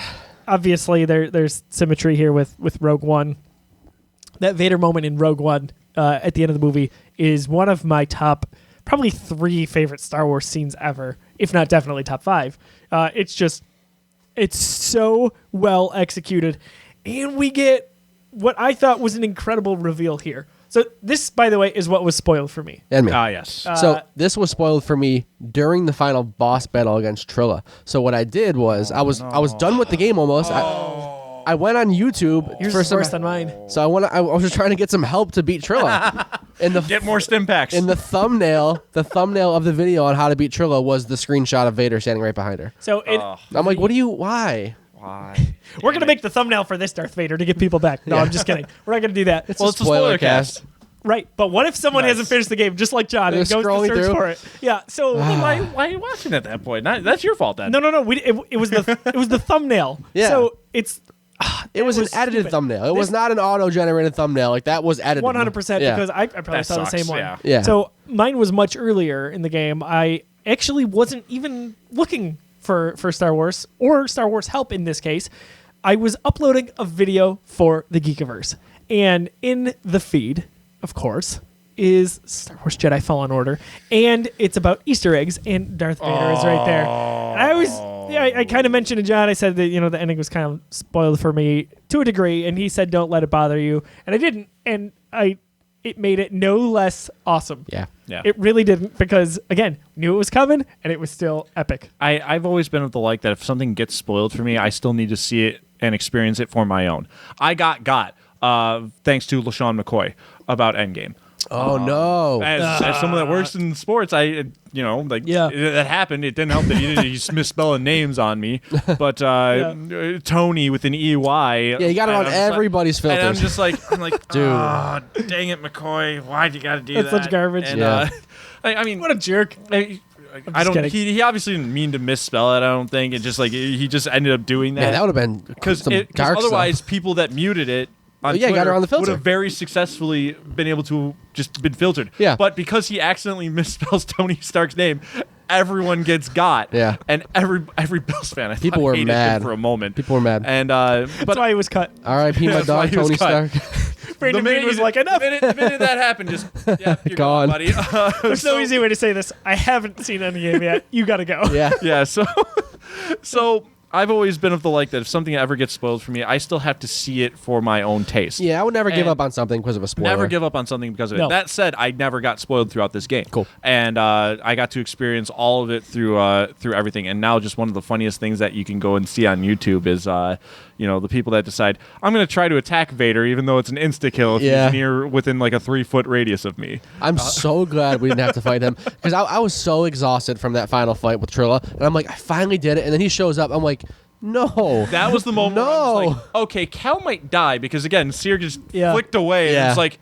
Speaker 1: obviously there's symmetry here with Rogue One. That Vader moment in Rogue One at the end of the movie is one of my top probably 3 favorite Star Wars scenes ever, if not definitely top 5. It's so well executed, and we get what I thought was an incredible reveal here. So this, by the way, is what was spoiled for me.
Speaker 2: And me.
Speaker 3: Yes.
Speaker 2: So this was spoiled for me during the final boss battle against Trilla. So what I did was I was done with the game almost. I went on YouTube
Speaker 1: Yours
Speaker 2: for
Speaker 1: is
Speaker 2: some.
Speaker 1: worse than mine.
Speaker 2: So I was just trying to get some help to beat Trilla.
Speaker 3: Get more stim packs.
Speaker 2: In the thumbnail of the video on how to beat Trilla was the screenshot of Vader standing right behind her.
Speaker 1: So
Speaker 2: I'm like, why?
Speaker 3: Why?
Speaker 1: we're going to make the thumbnail for this Darth Vader to get people back. No, I'm just kidding. We're not going to do that.
Speaker 3: Well, it's a spoiler cast.
Speaker 1: Right, but what if someone hasn't finished the game, just like John, and
Speaker 2: They're
Speaker 1: goes to
Speaker 2: scrolling
Speaker 1: search
Speaker 2: through.
Speaker 1: for it? Yeah, so
Speaker 3: Why are you watching at that point? That's your fault then.
Speaker 1: no. It was the thumbnail.
Speaker 2: Yeah.
Speaker 1: So it's
Speaker 2: It was an edited
Speaker 1: stupid.
Speaker 2: thumbnail. It was not an auto-generated thumbnail. Like that was edited.
Speaker 1: 100%
Speaker 2: Yeah.
Speaker 1: because I probably
Speaker 3: That
Speaker 1: saw the same
Speaker 3: sucks,
Speaker 1: one.
Speaker 3: yeah.
Speaker 2: Yeah.
Speaker 1: So mine was much earlier in the game. I actually wasn't even looking for Star Wars or Star Wars help in this case. I was uploading a video for the Geekiverse, and in the feed, of course, is Star Wars Jedi Fallen Order, and it's about Easter eggs, and Darth Vader is right there. And I kind of mentioned to John, I said that, the ending was kind of spoiled for me to a degree, and he said, don't let it bother you. And I didn't, and it made it no less awesome.
Speaker 2: Yeah.
Speaker 3: Yeah.
Speaker 1: It really didn't, because, again, knew it was coming, and it was still epic.
Speaker 3: I've always been of the like that if something gets spoiled for me, I still need to see it and experience it for my own. I got thanks to LaShawn McCoy about Endgame.
Speaker 2: Oh no!
Speaker 3: As someone that works in sports, that happened. It didn't help that he's misspelling names on me. But Tony with an EY.
Speaker 2: Yeah, you got it on everybody's filters.
Speaker 3: And I'm just like,
Speaker 2: Dude.
Speaker 3: "Oh, dang it, McCoy! Why'd you got to do
Speaker 1: That's
Speaker 3: that?"
Speaker 1: such garbage.
Speaker 3: And,
Speaker 2: Yeah.
Speaker 3: I mean,
Speaker 1: What a jerk.
Speaker 3: I don't.
Speaker 1: kidding.
Speaker 3: He obviously didn't mean to misspell it. I don't think it just he just ended up doing that.
Speaker 2: Man, that would have been
Speaker 3: Because
Speaker 2: some dark
Speaker 3: otherwise,
Speaker 2: stuff.
Speaker 3: people that muted it on
Speaker 2: Yeah, got
Speaker 3: Twitter
Speaker 2: her on the filter.
Speaker 3: would have very successfully been able to just been filtered.
Speaker 2: Yeah.
Speaker 3: But because he accidentally misspells Tony Stark's name, everyone gets got.
Speaker 2: Yeah.
Speaker 3: And every Bills fan, I
Speaker 2: People
Speaker 3: thought,
Speaker 2: were
Speaker 3: hated
Speaker 2: mad.
Speaker 3: him for a moment.
Speaker 2: People were mad.
Speaker 3: And
Speaker 1: That's why he was cut.
Speaker 2: R.I.P. my
Speaker 3: That's why
Speaker 2: dog
Speaker 3: he was
Speaker 2: Tony
Speaker 3: cut.
Speaker 2: Stark.
Speaker 1: Brandon Bean was like, enough.
Speaker 3: The minute that happened, just you're
Speaker 2: Gone.
Speaker 3: gone, buddy.
Speaker 1: There's no easy way to say this. I haven't seen Endgame yet. You got to go.
Speaker 2: Yeah.
Speaker 3: Yeah, so I've always been of the like that if something ever gets spoiled for me, I still have to see it for my own taste.
Speaker 2: Yeah, I would never give
Speaker 3: And
Speaker 2: up on something because of a spoiler.
Speaker 3: Never give up on something because of it.
Speaker 1: No.
Speaker 3: That said, I never got spoiled throughout this game.
Speaker 2: Cool.
Speaker 3: And I got to experience all of it through everything. And now just one of the funniest things that you can go and see on YouTube is the people that decide I'm going to try to attack Vader even though it's an insta kill if
Speaker 2: Yeah.
Speaker 3: he's within like a 3-foot radius of me.
Speaker 2: I'm so glad we didn't have to fight him because I was so exhausted from that final fight with Trilla, and I'm like, I finally did it, and then he shows up. I'm like, no.
Speaker 3: That was the moment where I was
Speaker 2: No.
Speaker 3: like, okay, Cal might die because again, Seer just
Speaker 1: Yeah.
Speaker 3: flicked away
Speaker 2: Yeah.
Speaker 3: and it's like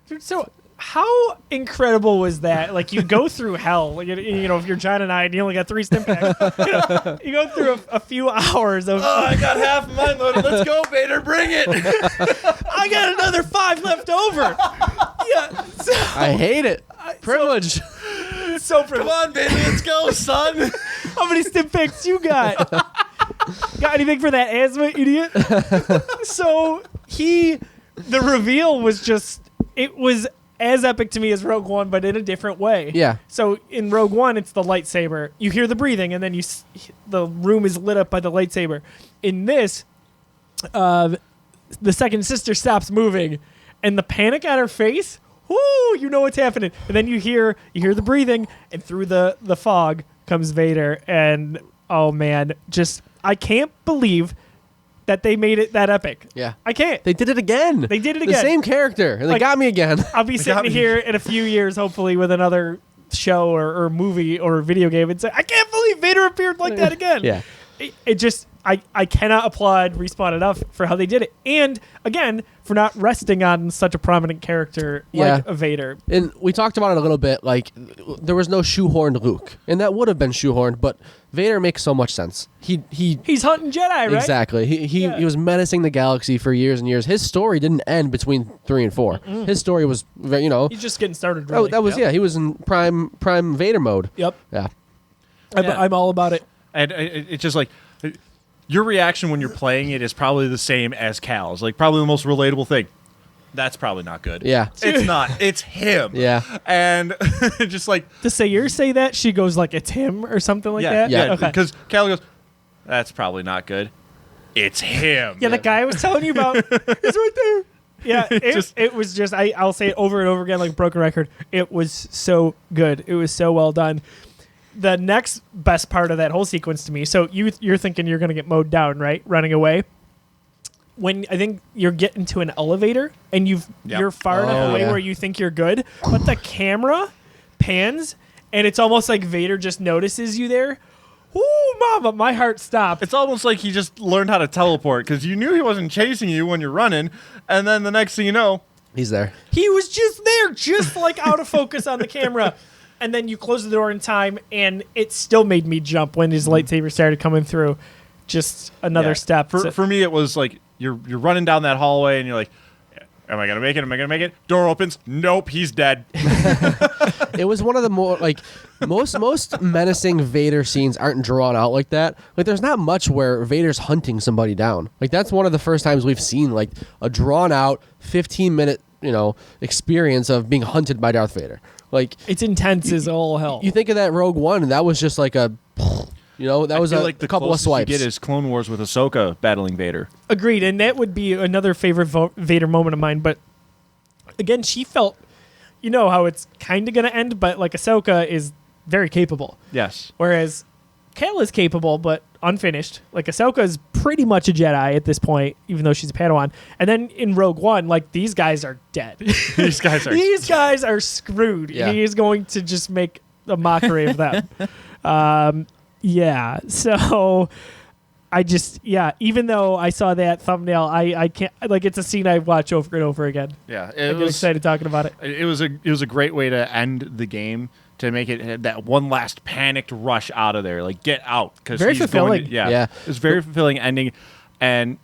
Speaker 1: Dude, so how incredible was that? Like, you go through hell. Like, if you're John and I and you only got 3 stim packs, you go through a few hours of,
Speaker 3: I got half of mine loaded. Let's go, Vader, bring it.
Speaker 1: I got another 5 left over. Yeah.
Speaker 2: I hate it. Privilege.
Speaker 1: So
Speaker 3: Come on, baby, let's go, son.
Speaker 1: how many stim packs you got? Got anything for that asthma, idiot? So the reveal was just, it was as epic to me as Rogue One, but in a different way.
Speaker 2: Yeah.
Speaker 1: So in Rogue One, it's the lightsaber. You hear the breathing, and then the room is lit up by the lightsaber. In this, the second sister stops moving, and the panic on her face, whoo, you know what's happening. And then you hear the breathing, and through the fog comes Vader, and oh man, I can't believe that they made it that epic.
Speaker 2: Yeah.
Speaker 1: I can't.
Speaker 2: They did it again.
Speaker 1: They did it
Speaker 2: The
Speaker 1: again.
Speaker 2: same character, and they
Speaker 1: Like-
Speaker 2: got me again.
Speaker 1: I'll be
Speaker 3: got
Speaker 1: sitting
Speaker 3: me.
Speaker 1: here in a few years, hopefully, with another show or movie or video game and say, I can't believe Vader appeared like that again.
Speaker 2: Yeah.
Speaker 1: It just, I cannot applaud Respawn enough for how they did it, and again for not resting on such a prominent character like Vader.
Speaker 2: And we talked about it a little bit. Like there was no shoehorned Luke, and that would have been shoehorned, but Vader makes so much sense.
Speaker 1: He's hunting Jedi, right?
Speaker 2: Exactly. He was menacing the galaxy for years and years. His story didn't end between 3 and 4.
Speaker 1: Mm-mm.
Speaker 2: His story was very,
Speaker 1: he's just getting started. Really.
Speaker 2: That was he was in prime Vader mode.
Speaker 1: Yep.
Speaker 2: Yeah.
Speaker 1: I'm all about it.
Speaker 3: And it's just like your reaction when you're playing it is probably the same as Cal's. Like probably the most relatable thing. That's probably not good.
Speaker 2: Yeah.
Speaker 3: It's not. It's him.
Speaker 2: Yeah.
Speaker 3: And just like
Speaker 1: to say that, she goes like it's him or something like that.
Speaker 3: Yeah.
Speaker 1: Okay.
Speaker 3: Because Cal goes, that's probably not good. It's him.
Speaker 1: Yeah, the guy I was telling you about is right there. Yeah, it was just I'll say it over and over again like a broken record. It was so good. It was so well done. The next best part of that whole sequence to me, so you're thinking you're going to get mowed down, right? Running away. When I think you're getting to an elevator and you're far enough away where you think you're good, but the camera pans and it's almost like Vader just notices you there. Ooh, mama, my heart stopped.
Speaker 3: It's almost like he just learned how to teleport because you knew he wasn't chasing you when you're running, and then the next thing you know,
Speaker 2: he's there.
Speaker 1: He was just there, just like out of focus on the camera. And then you close the door in time, and it still made me jump when his lightsaber started coming through. Just another step.
Speaker 3: For me, it was like you're running down that hallway, and you're like, am I going to make it? Am I going to make it? Door opens. Nope, he's dead.
Speaker 2: It was one of the more, like, most menacing Vader scenes aren't drawn out like that. Like, there's not much where Vader's hunting somebody down. Like, that's one of the first times we've seen, like, a drawn-out 15-minute, experience of being hunted by Darth Vader. Like,
Speaker 1: it's intense as all hell.
Speaker 2: You think of that Rogue One, and that was just like a, that was
Speaker 3: like the
Speaker 2: couple of swipes.
Speaker 3: You get is Clone Wars with Ahsoka battling Vader.
Speaker 1: Agreed, and that would be another favorite Vader moment of mine. But again, she felt, how it's kind of going to end, but like Ahsoka is very capable.
Speaker 3: Yes.
Speaker 1: Whereas Cal is capable, but unfinished. Like Ahsoka is pretty much a Jedi at this point, even though she's a Padawan. And then in Rogue One, like these guys are dead.
Speaker 3: These guys are
Speaker 1: screwed.
Speaker 2: Yeah.
Speaker 1: He is going to just make a mockery of them. So I just, even though I saw that thumbnail, I can't, like, it's a scene I watch over and over again.
Speaker 3: Yeah.
Speaker 1: I get excited talking about it.
Speaker 3: It was a great way to end the game, to make it that one last panicked rush out of there, like get out, because
Speaker 1: very fulfilling.
Speaker 3: It was very fulfilling ending, and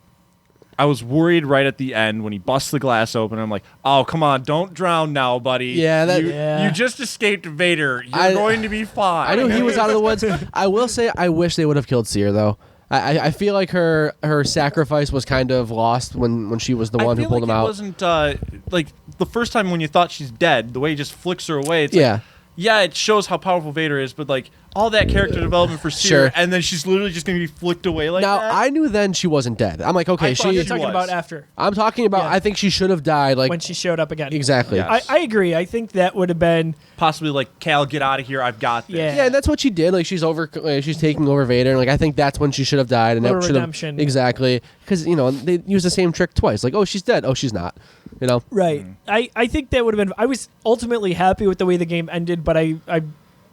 Speaker 3: I was worried right at the end when he busts the glass open. I'm like, oh come on, don't drown now, buddy.
Speaker 2: Yeah,
Speaker 3: you just escaped Vader. You're going to be fine.
Speaker 2: I knew he was out of the woods. I will say, I wish they would have killed Seer though. I feel like her sacrifice was kind of lost when she was the one who pulled him out.
Speaker 3: It wasn't like the first time when you thought she's dead, the way he just flicks her away. It's it shows how powerful Vader is, but like all that character development for Seer, and then she's literally just going to be flicked away like that.
Speaker 2: Now, I knew then she wasn't dead. I'm like, okay,
Speaker 1: you're talking about after.
Speaker 2: I'm talking about, I think she should have died like
Speaker 1: when she showed up again.
Speaker 2: Exactly.
Speaker 3: Yes.
Speaker 1: I agree. I think that would have been
Speaker 3: possibly like, Cal, get out of here. I've got this.
Speaker 2: Yeah, and that's what she did. Like she's taking over Vader, and like I think that's when she should have died, and that should
Speaker 1: redemption.
Speaker 2: Exactly, because they use the same trick twice. Like, oh, she's dead. Oh, she's not.
Speaker 1: Right. I think that would have been. I was ultimately happy with the way the game ended, but I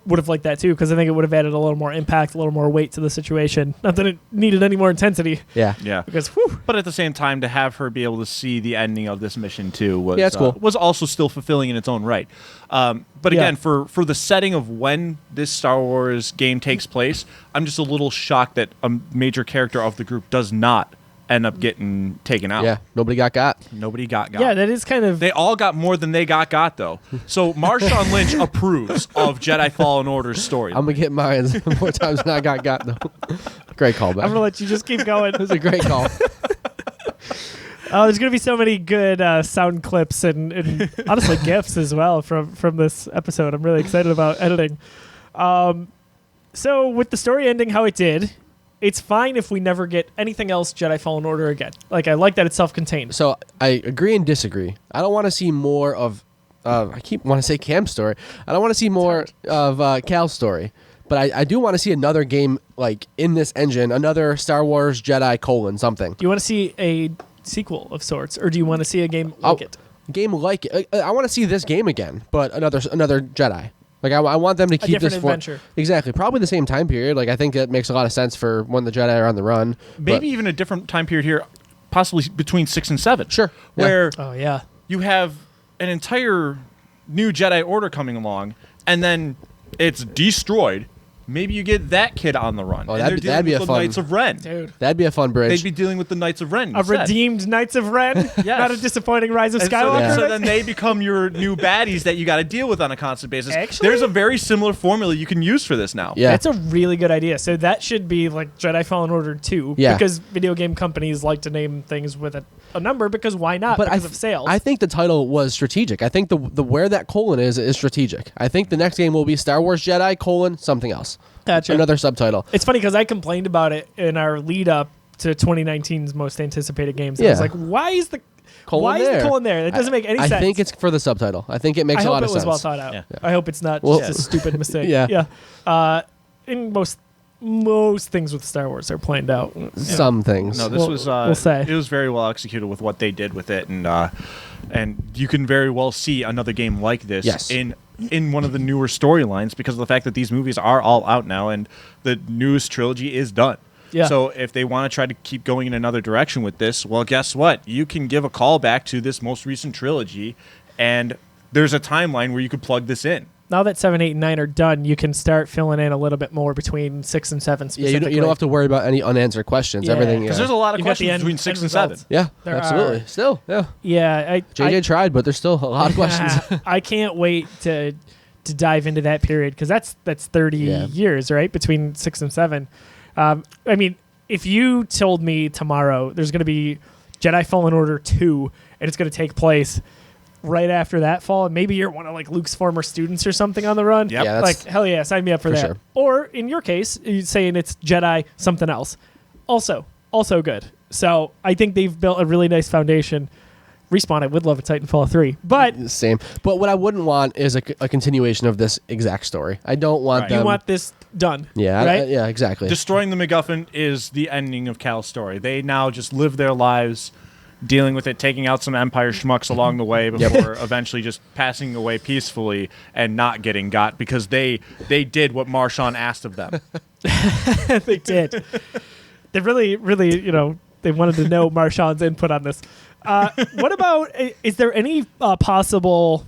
Speaker 1: would have liked that too, because I think it would have added a little more impact, a little more weight to the situation. Not that it needed any more intensity.
Speaker 2: Yeah.
Speaker 1: Because
Speaker 3: but at the same time, to have her be able to see the ending of this mission too was
Speaker 2: that's cool.
Speaker 3: Was also still fulfilling in its own right. But again, for the setting of when this Star Wars game takes place, I'm just a little shocked that a major character of the group does not end up getting taken out.
Speaker 2: Yeah, nobody got.
Speaker 3: Nobody got.
Speaker 1: Yeah, that is kind of.
Speaker 3: They all got more than they got though. So Marshawn Lynch approves of Jedi Fallen Order's story.
Speaker 2: I'm gonna get mine more times than I got though. Great callback.
Speaker 1: I'm gonna let you just keep going.
Speaker 2: It was a great call.
Speaker 1: There's gonna be so many good sound clips and honestly GIFs as well from this episode. I'm really excited about editing. So with the story ending how it did, it's fine if we never get anything else Jedi Fallen Order again. Like, I like that it's self-contained.
Speaker 2: So I agree and disagree. I don't want to see more of. I keep want to say Cam's story. I don't want to see more of Cal's story. But I do want to see another game like in this engine, another Star Wars Jedi : something.
Speaker 1: Do you want to see a sequel of sorts, or do you want to see a game like it?
Speaker 2: Game like it. I want to see this game again, but another Jedi. Like I want them to keep
Speaker 1: different
Speaker 2: this
Speaker 1: adventure.
Speaker 2: Exactly, probably the same time period. Like I think that makes a lot of sense for when the Jedi are on the run.
Speaker 3: Maybe even a different time period here, possibly between 6 and 7.
Speaker 2: Sure.
Speaker 3: Where
Speaker 1: Oh yeah.
Speaker 3: you have an entire new Jedi Order coming along, and then it's destroyed. Maybe you get that kid on the run.
Speaker 2: Oh,
Speaker 3: and
Speaker 2: that'd
Speaker 3: they're
Speaker 2: be
Speaker 3: dealing
Speaker 2: a
Speaker 3: with
Speaker 2: fun
Speaker 3: the Knights of Ren.
Speaker 1: Dude.
Speaker 2: That'd be a fun bridge.
Speaker 3: They'd be dealing with the Knights of Ren
Speaker 1: A
Speaker 3: instead.
Speaker 1: redeemed Knights of Ren. Not a disappointing Rise of
Speaker 3: And
Speaker 1: Skywalker.
Speaker 3: so then they become your new baddies that you got to deal with on a constant basis.
Speaker 1: Actually-
Speaker 3: There's a very similar formula you can use for this now.
Speaker 2: Yeah.
Speaker 1: That's a really good idea. So that should be like Jedi Fallen Order 2.
Speaker 2: Yeah.
Speaker 1: Because video game companies like to name things with a number because why not? Because of sales.
Speaker 2: I think the title was strategic. I think the where that colon is strategic. I think the next game will be Star Wars Jedi : something else.
Speaker 1: Gotcha.
Speaker 2: Another subtitle.
Speaker 1: It's funny because I complained about it in our lead up to 2019's most anticipated games. I was like, why is the colon there? That doesn't make any sense.
Speaker 2: I think it's for the subtitle. I think it makes a lot of sense.
Speaker 1: I hope it was well thought out.
Speaker 3: Yeah.
Speaker 1: I hope it's not just a stupid mistake.
Speaker 2: Yeah.
Speaker 1: In most things with Star Wars are planned out.
Speaker 2: Some things.
Speaker 3: No, this
Speaker 1: We'll say.
Speaker 3: it was very well executed with what they did with it, and you can very well see another game like this
Speaker 2: Yes.
Speaker 3: in one of the newer storylines because of the fact that these movies are all out now and the newest trilogy is done.
Speaker 1: Yeah.
Speaker 3: So if they want to try to keep going in another direction with this, well, guess what? You can give a call back to this most recent trilogy, and there's a timeline where you could plug this in.
Speaker 1: Now that 7, 8, and 9 are done, you can start filling in a little bit more between 6 and 7
Speaker 2: Yeah,
Speaker 1: specifically.
Speaker 2: you don't have to worry about any unanswered questions.
Speaker 1: Yeah.
Speaker 2: Everything.
Speaker 3: Because
Speaker 2: Yeah.
Speaker 3: there's a lot of
Speaker 1: You've got the
Speaker 3: questions
Speaker 1: end-
Speaker 3: between 6
Speaker 1: end
Speaker 3: and 7.
Speaker 1: results.
Speaker 2: Yeah,
Speaker 1: There
Speaker 2: absolutely.
Speaker 1: are.
Speaker 2: Still, yeah.
Speaker 1: Yeah,
Speaker 2: JJ tried, but there's still a lot of questions.
Speaker 1: I can't wait to dive into that period because that's 30 years, right, between 6 and 7. I mean, if you told me tomorrow there's going to be Jedi Fallen Order 2 and it's going to take place right after that fall, and maybe you're one of like Luke's former students or something on the run,
Speaker 3: Yep.
Speaker 2: Yeah,
Speaker 1: like hell yeah, sign me up for that.
Speaker 2: sure.
Speaker 1: Or in your case, you're saying it's Jedi something else, also good. So I think they've built a really nice foundation. Respawn, I would love a Titanfall 3, but
Speaker 2: Same. But what I wouldn't want is a continuation of this exact story. I don't want
Speaker 3: Right.
Speaker 2: them.
Speaker 1: you want this done.
Speaker 2: Yeah,
Speaker 1: right?
Speaker 2: yeah, exactly.
Speaker 3: Destroying the MacGuffin is the ending of Cal's story. They now just live their lives dealing with it, taking out some Empire schmucks along the way before eventually just passing away peacefully and not getting got because they did what Marshawn asked of them.
Speaker 1: They did. They really, they wanted to know Marshawn's input on this. What about, is there any possible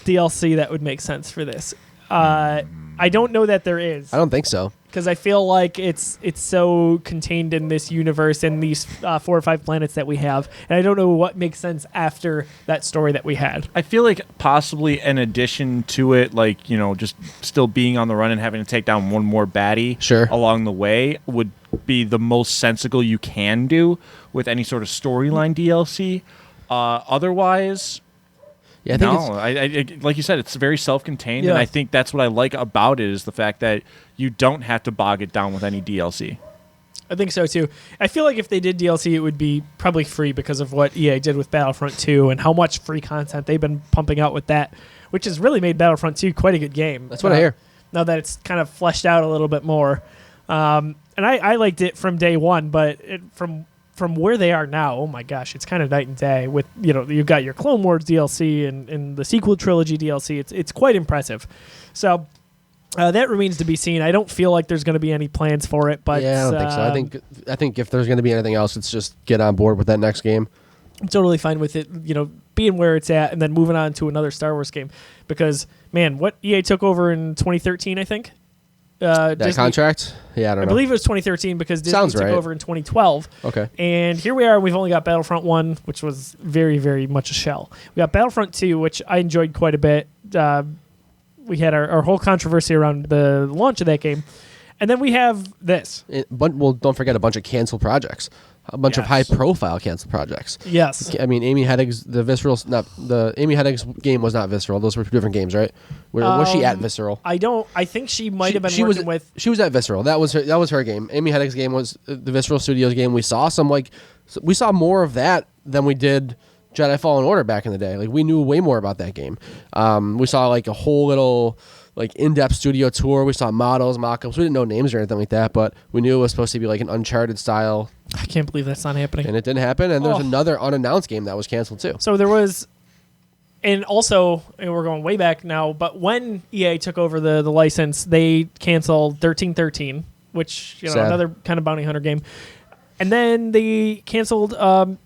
Speaker 1: DLC that would make sense for this? I don't know that there is.
Speaker 2: I don't think so.
Speaker 1: Because I feel like it's so contained in this universe and these 4 or 5 planets that we have. And I don't know what makes sense after that story that we had.
Speaker 3: I feel like possibly an addition to it, like, just still being on the run and having to take down one more baddie along the way would be the most sensical you can do with any sort of storyline DLC. Otherwise...
Speaker 2: Yeah, I think
Speaker 3: I like you said, it's very self-contained,
Speaker 1: Yeah.
Speaker 3: and I think that's what I like about it is the fact that you don't have to bog it down with any DLC.
Speaker 1: I think so too. I feel like if they did DLC, it would be probably free because of what EA did with Battlefront 2 and how much free content they've been pumping out with that, which has really made Battlefront 2 quite a good game.
Speaker 2: That's what I hear.
Speaker 1: Now that it's kind of fleshed out a little bit more. And I liked it from day one, but from where they are now, oh my gosh, it's kind of night and day with, you've got your Clone Wars DLC and the sequel trilogy DLC. It's quite impressive. So that remains to be seen. I don't feel like there's going to be any plans for it, but
Speaker 2: yeah, I don't think so. I think if there's going to be anything else, it's just get on board with that next game.
Speaker 1: I'm totally fine with it, being where it's at and then moving on to another Star Wars game because, man, what EA took over in 2013, I think.
Speaker 2: That
Speaker 1: Disney,
Speaker 2: Contract? Yeah, I don't know.
Speaker 1: I believe it was 2013 because Disney
Speaker 2: Sounds
Speaker 1: took
Speaker 2: right.
Speaker 1: over in 2012.
Speaker 2: Okay.
Speaker 1: And here we are. We've only got Battlefront 1, which was very, very much a shell. We got Battlefront 2, which I enjoyed quite a bit. We had our whole controversy around the launch of that game. And then we have this.
Speaker 2: Well, don't forget a bunch of canceled projects. A bunch of high-profile canceled projects.
Speaker 1: Yes.
Speaker 2: I mean, Amy Hedding's Amy Hedding's game was not Visceral. Those were 2 different games, right? Was she at Visceral?
Speaker 1: I think she might have been working with.
Speaker 2: She was at Visceral. That was her game. Amy Hedding's game was the Visceral Studios game. We saw we saw more of that than we did Jedi Fallen Order back in the day. Like we knew way more about that game. We saw like a whole little in-depth studio tour. We saw models, mock-ups. We didn't know names or anything like that, but we knew it was supposed to be like an Uncharted style.
Speaker 1: I can't believe that's not happening.
Speaker 2: And it didn't happen. And there's another unannounced game that was canceled too.
Speaker 1: So there was And also, and we're going way back now, but when EA took over the license, they canceled 1313, which, you know,
Speaker 2: Sad.
Speaker 1: another kind of bounty hunter game. And then they canceled a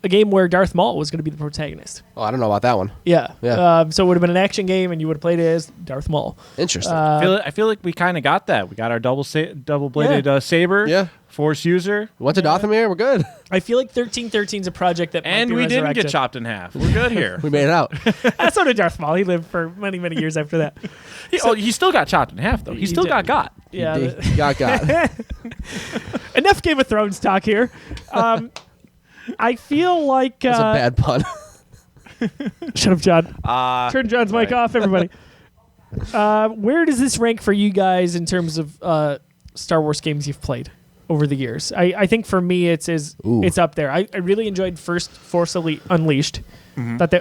Speaker 1: game where Darth Maul was going to be the protagonist.
Speaker 2: Oh, I don't know about that one.
Speaker 1: Yeah.
Speaker 2: Yeah.
Speaker 1: So it would have been an action game, and you would have played it as Darth Maul.
Speaker 2: Interesting.
Speaker 3: I feel like we kind of got that. We got our double-bladed saber.
Speaker 2: Yeah.
Speaker 3: Force user.
Speaker 2: Went to Dathomir. We're good.
Speaker 1: I feel like 1313 is a project that
Speaker 3: And
Speaker 1: might be
Speaker 3: we didn't
Speaker 1: resurrected.
Speaker 3: get chopped in half. We're good here.
Speaker 2: We made it out.
Speaker 1: So did Darth Maul. He lived for many, many years after that.
Speaker 3: He still got chopped in half, though. He still
Speaker 1: did.
Speaker 3: got.
Speaker 1: Yeah.
Speaker 2: He got.
Speaker 1: Enough Game of Thrones talk here. I feel like...
Speaker 2: That's a bad pun.
Speaker 1: Shut up, John. Turn John's mic off, everybody. Where does this rank for you guys in terms of Star Wars games you've played over the years? I think for me, it's up there. I really enjoyed first Force Unleashed.
Speaker 3: Mm-hmm.
Speaker 1: Thought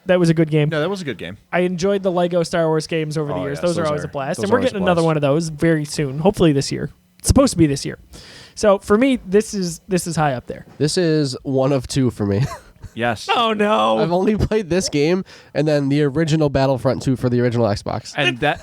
Speaker 1: that was a good game.
Speaker 3: No, that was a good game.
Speaker 1: I enjoyed the Lego Star Wars games over the years.
Speaker 3: Yes,
Speaker 1: those are always a blast.
Speaker 3: those
Speaker 1: And
Speaker 3: are
Speaker 1: we're
Speaker 3: always
Speaker 1: getting
Speaker 3: a
Speaker 1: another
Speaker 3: blast.
Speaker 1: one of those very soon. Hopefully this year. It's supposed to be this year. So for me, this is high up there.
Speaker 2: This is one of two for me.
Speaker 3: Yes.
Speaker 1: Oh no!
Speaker 2: I've only played this game and then the original Battlefront 2 for the original Xbox.
Speaker 3: And that,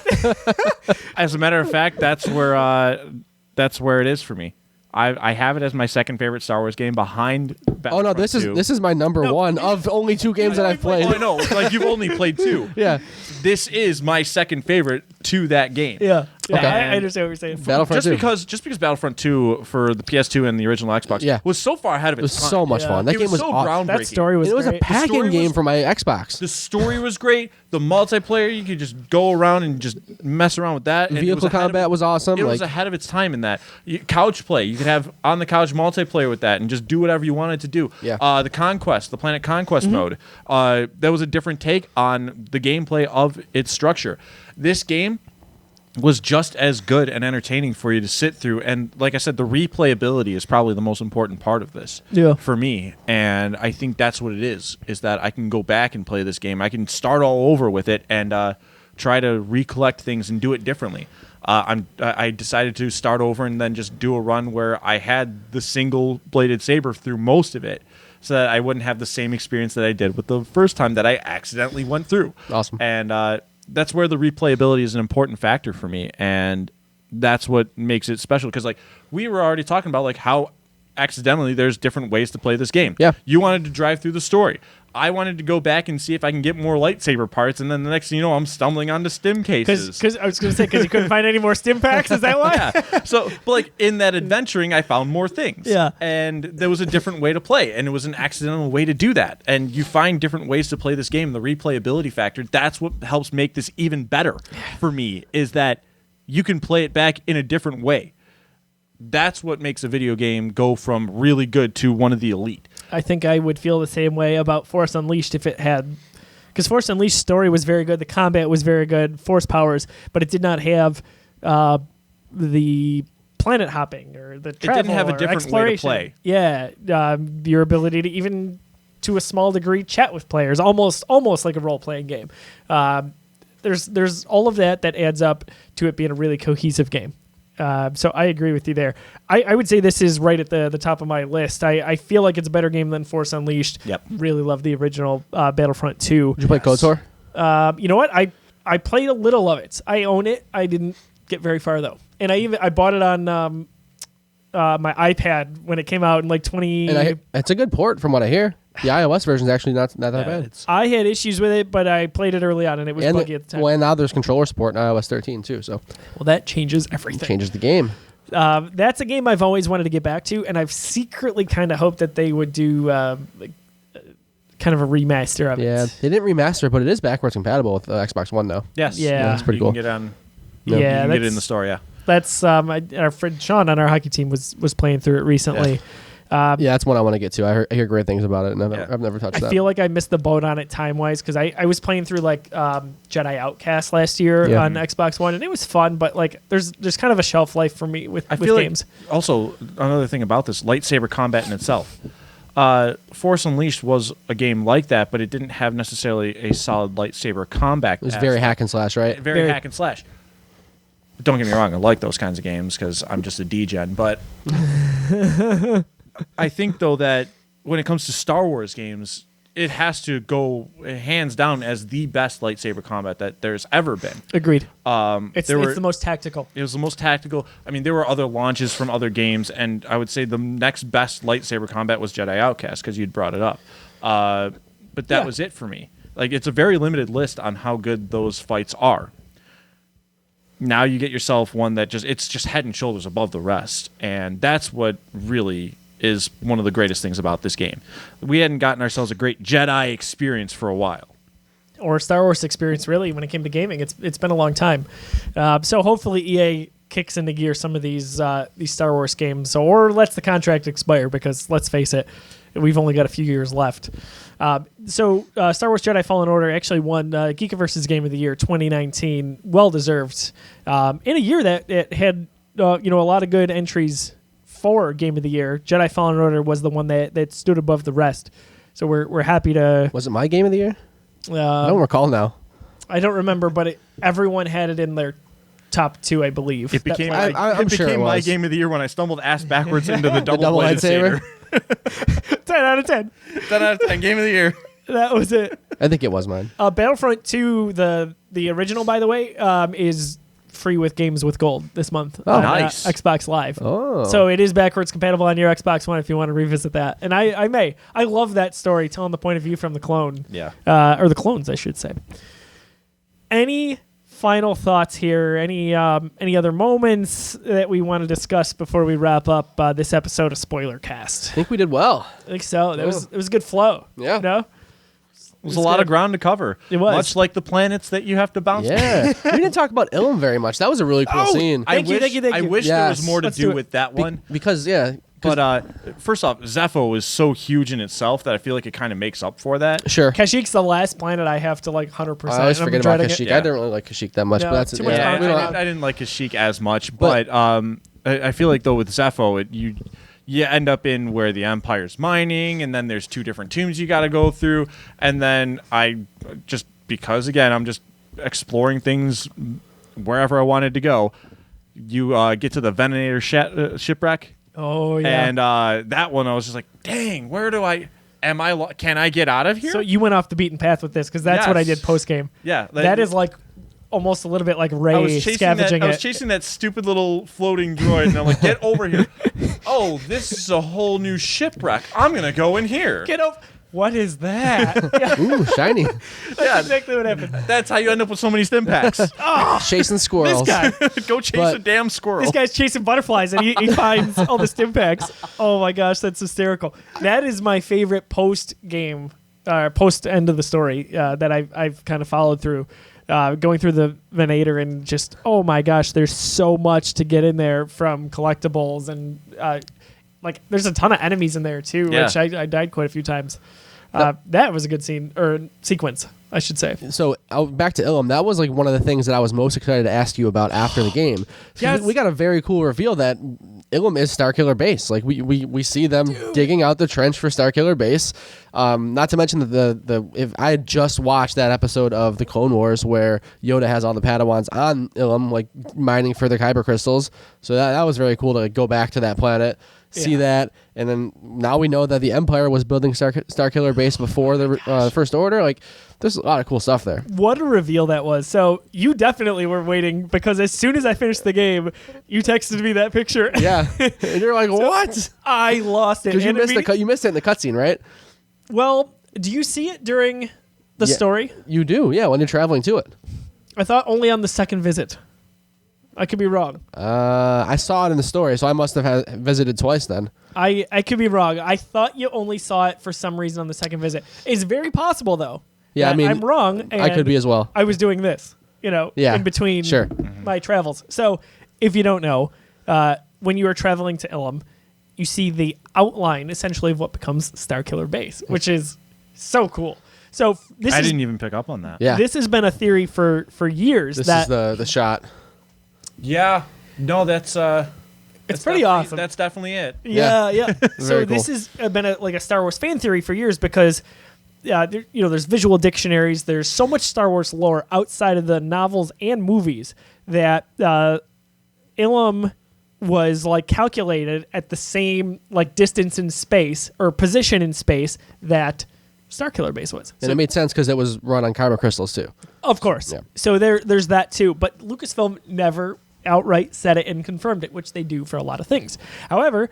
Speaker 3: as a matter of fact, that's where it is for me. I have it as my second favorite Star Wars game behind
Speaker 2: Oh no,
Speaker 3: Battlefront 2.
Speaker 2: this is my number one of only two games that I've played.
Speaker 3: Oh, I know. It's like you've only played two.
Speaker 2: Yeah.
Speaker 3: This is my second favorite to that game.
Speaker 1: Yeah.
Speaker 2: Okay.
Speaker 1: I understand what you're saying.
Speaker 2: Battlefront 2.
Speaker 3: Just because Battlefront 2 for the PS2 and the original Xbox was so far ahead of
Speaker 2: It was
Speaker 3: its time.
Speaker 2: so much
Speaker 1: Yeah.
Speaker 2: fun. That
Speaker 3: It
Speaker 2: game was
Speaker 3: so
Speaker 2: awesome.
Speaker 3: groundbreaking.
Speaker 1: That story was
Speaker 2: It was a
Speaker 1: great.
Speaker 2: pack-in
Speaker 3: story
Speaker 2: game
Speaker 3: was-
Speaker 2: for my Xbox.
Speaker 3: The story was great. The multiplayer, you could just go around and just mess around with that. And it was
Speaker 2: Vehicle
Speaker 3: ahead
Speaker 2: combat was awesome.
Speaker 3: It was
Speaker 2: Like,
Speaker 3: ahead of its time in that. Couch play. You could have on the couch multiplayer with that and just do whatever you wanted to do.
Speaker 2: Yeah.
Speaker 3: The Conquest, the Planet Conquest mode, that was a different take on the gameplay of its structure. This game was just as good and entertaining for you to sit through. And like I said, the replayability is probably the most important part of this for me. And I think that's what it is that I can go back and play this game. I can start all over with it and try to recollect things and do it differently. I decided to start over and then just do a run where I had the single-bladed saber through most of it so that I wouldn't have the same experience that I did with the first time that I accidentally went through.
Speaker 2: Awesome.
Speaker 3: And that's where the replayability is an important factor for me, and that's what makes it special. Because like we were already talking about, like how accidentally there's different ways to play this game.
Speaker 2: Yeah.
Speaker 3: You wanted to drive through the story. I wanted to go back and see if I can get more lightsaber parts, and then the next thing you know, I'm stumbling onto stim cases.
Speaker 1: Because I was going to say, because you couldn't find any more stim packs. Is that why?
Speaker 3: Yeah. So, but like in that adventuring, I found more things.
Speaker 1: Yeah.
Speaker 3: And there was a different way to play, and it was an accidental way to do that. And you find different ways to play this game. The replayability factor, that's what helps make this even better for me, is that you can play it back in a different way. That's what makes a video game go from really good to one of the elite.
Speaker 1: I think I would feel the same way about Force Unleashed if it had, because Force Unleashed story was very good, the combat was very good, Force powers, but it did not have the planet hopping or the travel.
Speaker 3: It didn't have a
Speaker 1: or
Speaker 3: different
Speaker 1: exploration.
Speaker 3: way to play.
Speaker 1: Yeah, your ability to even, to a small degree, chat with players, almost like a role playing game. There's all of that adds up to it being a really cohesive game. So I agree with you there. I would say this is right at the top of my list. I feel like it's a better game than Force Unleashed.
Speaker 3: Yep.
Speaker 1: Really love the original Battlefront 2.
Speaker 2: did you play KOTOR?
Speaker 1: You know what? I played a little of it. I own it. I didn't get very far though. And I bought it on my iPad when it came out in like 20.
Speaker 2: And it's a good port from what I hear. The iOS version is actually not that bad.
Speaker 1: I had issues with it, but I played it early on and it was buggy at the time.
Speaker 2: Well, now there's controller support in iOS 13 too, so
Speaker 1: Well, that changes everything.
Speaker 2: it changes the game.
Speaker 1: That's a game I've always wanted to get back to, and I've secretly kind of hoped that they would do kind of a remaster of it.
Speaker 2: Yeah, they didn't remaster, but it is backwards compatible with Xbox One though.
Speaker 3: Yes.
Speaker 1: Yeah.
Speaker 2: That's pretty
Speaker 3: you
Speaker 2: cool.
Speaker 3: Can get on.
Speaker 1: Yeah,
Speaker 3: You can get it
Speaker 1: that's-
Speaker 3: in the store. Yeah.
Speaker 1: That's our friend Sean on our hockey team was playing through it recently.
Speaker 2: Yeah, that's one I want to get to. I hear great things about it, and
Speaker 3: Yeah.
Speaker 2: I've never touched that.
Speaker 1: I feel like I missed the boat on it time-wise because I was playing through like Jedi Outcast last year
Speaker 2: Yeah.
Speaker 1: on Xbox One, and it was fun, but like there's kind of a shelf life for me with
Speaker 3: feel
Speaker 1: games.
Speaker 3: like also another thing about this lightsaber combat in itself. Force Unleashed was a game like that, but it didn't have necessarily a solid lightsaber combat.
Speaker 2: It was very hack and slash, right?
Speaker 3: very hack and slash. Don't get me wrong, I like those kinds of games because I'm just a D-gen, but I think though that when it comes to Star Wars games, it has to go hands down as the best lightsaber combat that there's ever been.
Speaker 1: Agreed. It's the most tactical.
Speaker 3: It was the most tactical. I mean, there were other launches from other games, and I would say the next best lightsaber combat was Jedi Outcast because you'd brought it up. But that was it for me. Like, it's a very limited list on how good those fights are. Now you get yourself one that it's just head and shoulders above the rest, and that's what really is one of the greatest things about this game. We hadn't gotten ourselves a great Jedi experience for a while.
Speaker 1: Or Star Wars experience, really, when it came to gaming. It's been a long time. So hopefully EA kicks into gear some of these Star Wars games, or lets the contract expire, because let's face it, we've only got a few years left. So Star Wars Jedi Fallen Order actually won Geekiverse's Game of the Year 2019, well deserved. In a year that it had a lot of good entries for Game of the Year. Jedi Fallen Order was the one that stood above the rest. So we're happy to.
Speaker 2: Was it my Game of the Year? I don't recall now.
Speaker 1: I don't remember, but everyone had it in their top 2, I believe.
Speaker 3: It became
Speaker 2: I'm sure it
Speaker 3: my
Speaker 2: was.
Speaker 3: Game of the Year when I stumbled ass backwards into the double lightsaber.
Speaker 1: 10 out of 10.
Speaker 3: 10 out of 10 Game of the Year.
Speaker 1: That was it.
Speaker 2: I think it was mine.
Speaker 1: Battlefront 2, the original, by the way, is free with Games with Gold this month on
Speaker 3: nice.
Speaker 1: Xbox Live.
Speaker 2: Oh.
Speaker 1: So it is backwards compatible on your Xbox One if you want to revisit that. And I love that story, telling the point of view from the clone.
Speaker 3: Yeah.
Speaker 1: Or the clones, I should say. Any final thoughts here? Any other moments that we want to discuss before we wrap up this episode of Spoilercast?
Speaker 2: I think we did well.
Speaker 1: I think so. It was a good flow.
Speaker 2: Yeah.
Speaker 1: You know?
Speaker 3: It was a lot of ground to cover.
Speaker 1: It was.
Speaker 3: Much like the planets that you have to bounce
Speaker 2: Yeah. We didn't talk about Ilum very much. That was a really cool scene.
Speaker 1: Thank you.
Speaker 3: I wish there was
Speaker 2: Yes.
Speaker 3: more to
Speaker 1: Let's
Speaker 3: do
Speaker 1: do it.
Speaker 3: with that one.
Speaker 2: Because,
Speaker 3: But first off, Zepho is so huge in itself that I feel like it kind of makes up for that.
Speaker 2: sure.
Speaker 1: Kashyyik's the last planet I have to 100%.
Speaker 2: I always
Speaker 1: and I'm
Speaker 2: forget about
Speaker 1: dreading it.
Speaker 2: Kashyyyk.
Speaker 3: Yeah.
Speaker 2: I don't really like Kashyyyk that much,
Speaker 1: No,
Speaker 2: but that's
Speaker 1: too much
Speaker 2: yeah,
Speaker 1: fun.
Speaker 2: we don't-
Speaker 3: I didn't like Kashyyyk as much, but I feel like though with Zepho, you end up in where the Empire's mining, and then there's 2 different tombs you got to go through, and then because again I'm just exploring things wherever I wanted to go. You get to the Venator shipwreck.
Speaker 1: Oh, yeah.
Speaker 3: And that one, I was just like, dang, where do I... can I get out of here?
Speaker 1: So you went off the beaten path with this, because that's what I
Speaker 3: Yes.
Speaker 1: did post-game.
Speaker 3: Yeah.
Speaker 1: That is almost a little bit like Rey scavenging
Speaker 3: I was chasing that stupid little floating droid, and I'm like, get over here. Oh, this is a whole new shipwreck. I'm going to go in here.
Speaker 1: Get over. What is that? Yeah,
Speaker 2: Ooh, shiny.
Speaker 3: Yeah,
Speaker 1: exactly what happened.
Speaker 3: that's how you end up with so many stim packs.
Speaker 2: Chasing squirrels.
Speaker 1: This guy.
Speaker 3: Go chase
Speaker 2: But-
Speaker 3: a damn squirrel.
Speaker 1: This guy's chasing butterflies, and he finds all the stim packs. Oh my gosh, that's hysterical. That is my favorite post-game, post-end of the story that I've kind of followed through. Going through the Venator and just, oh my gosh, there's so much to get in there from collectibles, and there's a ton of enemies in there too,
Speaker 3: Yeah.
Speaker 1: which I died quite a few times. That was a good scene, or sequence, I should say.
Speaker 2: So back to Ilum, that was one of the things that I was most excited to ask you about after the game.
Speaker 1: Yes.
Speaker 2: We got a very cool reveal that Ilum is Starkiller Base. We see them digging out the trench for Starkiller Base. Not to mention that if I had just watched that episode of the Clone Wars where Yoda has all the Padawans on Ilum, mining for the kyber crystals. So that was very cool to go back to that planet. See that, and then now we know that the Empire was building Starkiller Base before the First Order. There's a lot of cool stuff there.
Speaker 1: What a reveal that was. So you definitely were waiting, because as soon as I finished the game, you texted me that picture.
Speaker 2: Yeah, and you're like, what?
Speaker 1: I lost it.
Speaker 2: Because you
Speaker 1: And
Speaker 2: missed you missed it in the cutscene, right?
Speaker 1: Well, do you see it during the
Speaker 2: Yeah.
Speaker 1: story?
Speaker 2: You do, yeah. When you're traveling to it,
Speaker 1: I thought only on the second visit. I could be wrong.
Speaker 2: I saw it in the story, so I must have visited twice then.
Speaker 1: I could be wrong. I thought you only saw it for some reason on the second visit. It's very possible, though.
Speaker 2: Yeah,
Speaker 1: that I'm wrong. And
Speaker 2: I could be as well.
Speaker 1: I was doing this,
Speaker 2: Yeah,
Speaker 1: in between
Speaker 2: sure.
Speaker 1: my travels. So if you don't know, when you are traveling to Ilum, you see the outline, essentially, of what becomes Starkiller Base, which is so cool. So
Speaker 3: I didn't even pick up on that.
Speaker 2: Yeah,
Speaker 1: This has been a theory for years.
Speaker 2: this
Speaker 1: that
Speaker 2: is the shot.
Speaker 3: Yeah. No, that's...
Speaker 1: it's pretty awesome.
Speaker 3: That's definitely it.
Speaker 1: Yeah. So
Speaker 2: Very
Speaker 1: this
Speaker 2: cool.
Speaker 1: has been a Star Wars fan theory for years, because there's visual dictionaries. There's so much Star Wars lore outside of the novels and movies that Ilum was calculated at the same distance in space or position in space that Starkiller base was.
Speaker 2: And it made sense because it was run on karma crystals too.
Speaker 1: Of course.
Speaker 2: Yeah.
Speaker 1: So there's that too. But Lucasfilm never outright said it and confirmed it, which they do for a lot of things. However,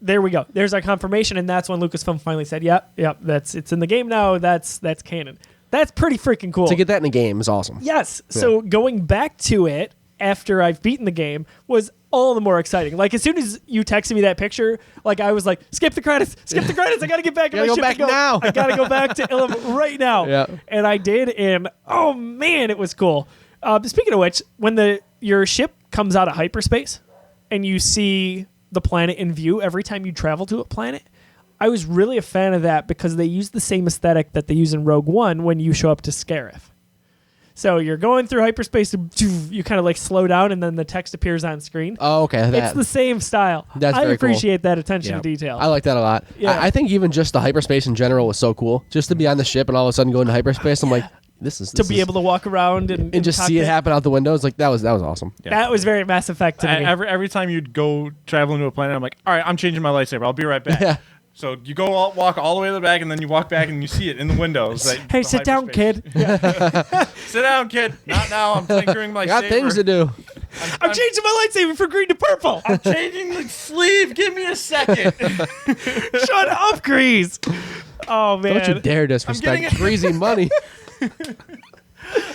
Speaker 1: there we go. There's our confirmation, and that's when Lucasfilm finally said, "Yep, it's in the game now. That's canon." That's pretty freaking cool.
Speaker 2: To get that in a game is awesome.
Speaker 1: Yes. So going back to it after I've beaten the game was all the more exciting. Like, as soon as you texted me that picture, like, I was like, skip the credits. I got to get back to my
Speaker 2: go
Speaker 1: ship.
Speaker 2: back now.
Speaker 1: I got to go back to Ilum right now.
Speaker 2: Yeah.
Speaker 1: And I did, and oh, man, it was cool. Speaking of which, when your ship comes out of hyperspace and you see the planet in view every time you travel to a planet, I was really a fan of that because they use the same aesthetic that they use in Rogue One when you show up to Scarif. So you're going through hyperspace, you kind of like slow down, and then the text appears on screen.
Speaker 2: Oh, okay.
Speaker 1: It's the same style.
Speaker 2: That's
Speaker 1: I
Speaker 2: very cool.
Speaker 1: appreciate that attention to detail.
Speaker 2: I like that a lot.
Speaker 1: Yeah.
Speaker 2: I think even just the hyperspace in general was so cool. Just to be on the ship and all of a sudden go into hyperspace, I'm like, this is
Speaker 1: to be able to walk around and
Speaker 2: just see it happen out the windows. Like that was awesome.
Speaker 3: Yeah.
Speaker 1: That was very Mass Effect to me.
Speaker 3: Every time you'd go traveling to a planet, I'm like, all right, I'm changing my lightsaber. I'll be right back.
Speaker 2: Yeah.
Speaker 3: So you walk all the way to the back, and then you walk back, and you see it in the windows.
Speaker 1: Hey, sit down, kid.
Speaker 3: Sit down, kid. Not now. I'm tinkering my
Speaker 2: Got
Speaker 3: saber.
Speaker 2: things to do.
Speaker 1: I'm changing my lightsaber from green to purple.
Speaker 3: I'm changing the sleeve. Give me a second.
Speaker 1: Shut up, Grease. Oh, man.
Speaker 2: Don't you dare disrespect greasy money.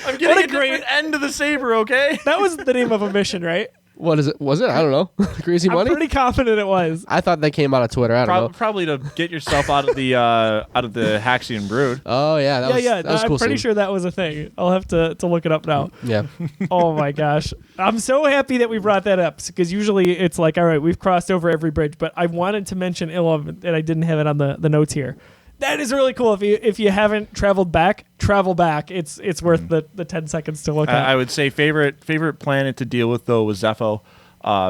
Speaker 3: I'm getting a different end of the saber, okay?
Speaker 1: That was the name of a mission, right?
Speaker 2: What is it? Was it? I don't know. Greasy money?
Speaker 1: I'm pretty confident it was.
Speaker 2: I thought that came out of Twitter. I don't know.
Speaker 3: Probably to get yourself out of the Haxian brood.
Speaker 2: Oh, yeah. That was
Speaker 1: I'm
Speaker 2: cool
Speaker 1: pretty
Speaker 2: scene.
Speaker 1: sure that was a thing. I'll have to look it up now.
Speaker 2: Yeah.
Speaker 1: Oh, my gosh. I'm so happy that we brought that up because usually it's like, all right, we've crossed over every bridge, but I wanted to mention Ilum and I didn't have it on the notes here. That is really cool. If you haven't traveled back, travel back. It's worth the 10 seconds to look at.
Speaker 3: I would say favorite planet to deal with, though, was Zepho.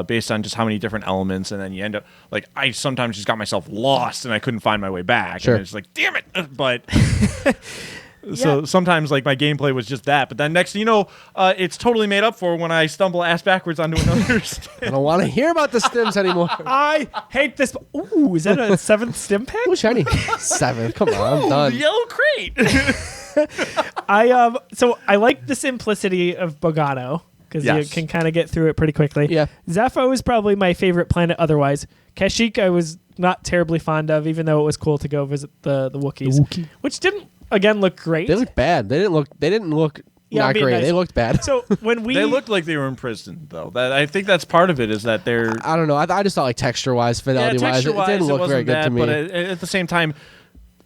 Speaker 3: Based on just how many different elements, and then you end up like I sometimes just got myself lost and I couldn't find my way back.
Speaker 2: Sure.
Speaker 3: And it's like, damn it! But so sometimes like my gameplay was just that. But then next thing you know, it's totally made up for when I stumble ass backwards onto another.
Speaker 2: I don't want to hear about the stims anymore.
Speaker 1: I hate this. Ooh, is that a 7th stim pack?
Speaker 2: Ooh, shiny. 7. Come on, I'm done.
Speaker 3: The yellow crate.
Speaker 1: So I like the simplicity of Bogano. Because you can kind of get through it pretty quickly.
Speaker 2: Yeah.
Speaker 1: Zepho is probably my favorite planet otherwise. Kashyyyk I was not terribly fond of, even though it was cool to go visit the Wookiees. Which didn't, again, look great.
Speaker 2: They looked bad. They didn't look not great.
Speaker 1: Nice.
Speaker 2: They looked bad.
Speaker 1: So when we...
Speaker 3: They looked like they were in prison, though. I think that's part of it is that they're...
Speaker 2: I don't know. I just thought like texture-wise, fidelity-wise, it didn't look very good to me.
Speaker 3: But at the same time...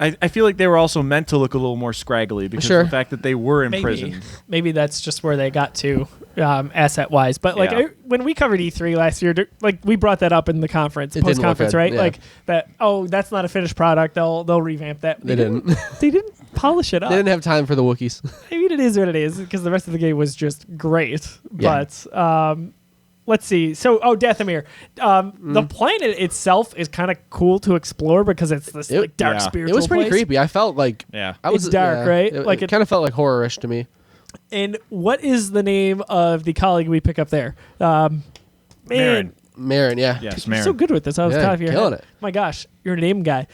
Speaker 3: I feel like they were also meant to look a little more scraggly because of the fact that they were in prison.
Speaker 1: Maybe that's just where they got to asset-wise. But like when we covered E3 last year, like we brought that up in the conference, post-conference, right?
Speaker 2: Yeah.
Speaker 1: Like that. Oh, that's not a finished product. They'll revamp that.
Speaker 2: They didn't.
Speaker 1: They didn't polish it up.
Speaker 2: They didn't have time for the Wookiees.
Speaker 1: I mean, it is what it is because the rest of the game was just great.
Speaker 2: Yeah.
Speaker 1: But let's see. So, Dathomir. The planet itself is kind of cool to explore because it's this like dark spiritual
Speaker 2: It was pretty
Speaker 1: place.
Speaker 2: creepy. I felt like
Speaker 1: It's dark, right?
Speaker 2: It kind of felt like horror-ish to me.
Speaker 1: And what is the name of the colleague we pick up there?
Speaker 3: Marin.
Speaker 2: Marin, yeah.
Speaker 3: Yes,
Speaker 1: You're
Speaker 3: Marin.
Speaker 1: so good with this. I was top of your
Speaker 2: killing
Speaker 1: head.
Speaker 2: it.
Speaker 1: My gosh, you're a name guy.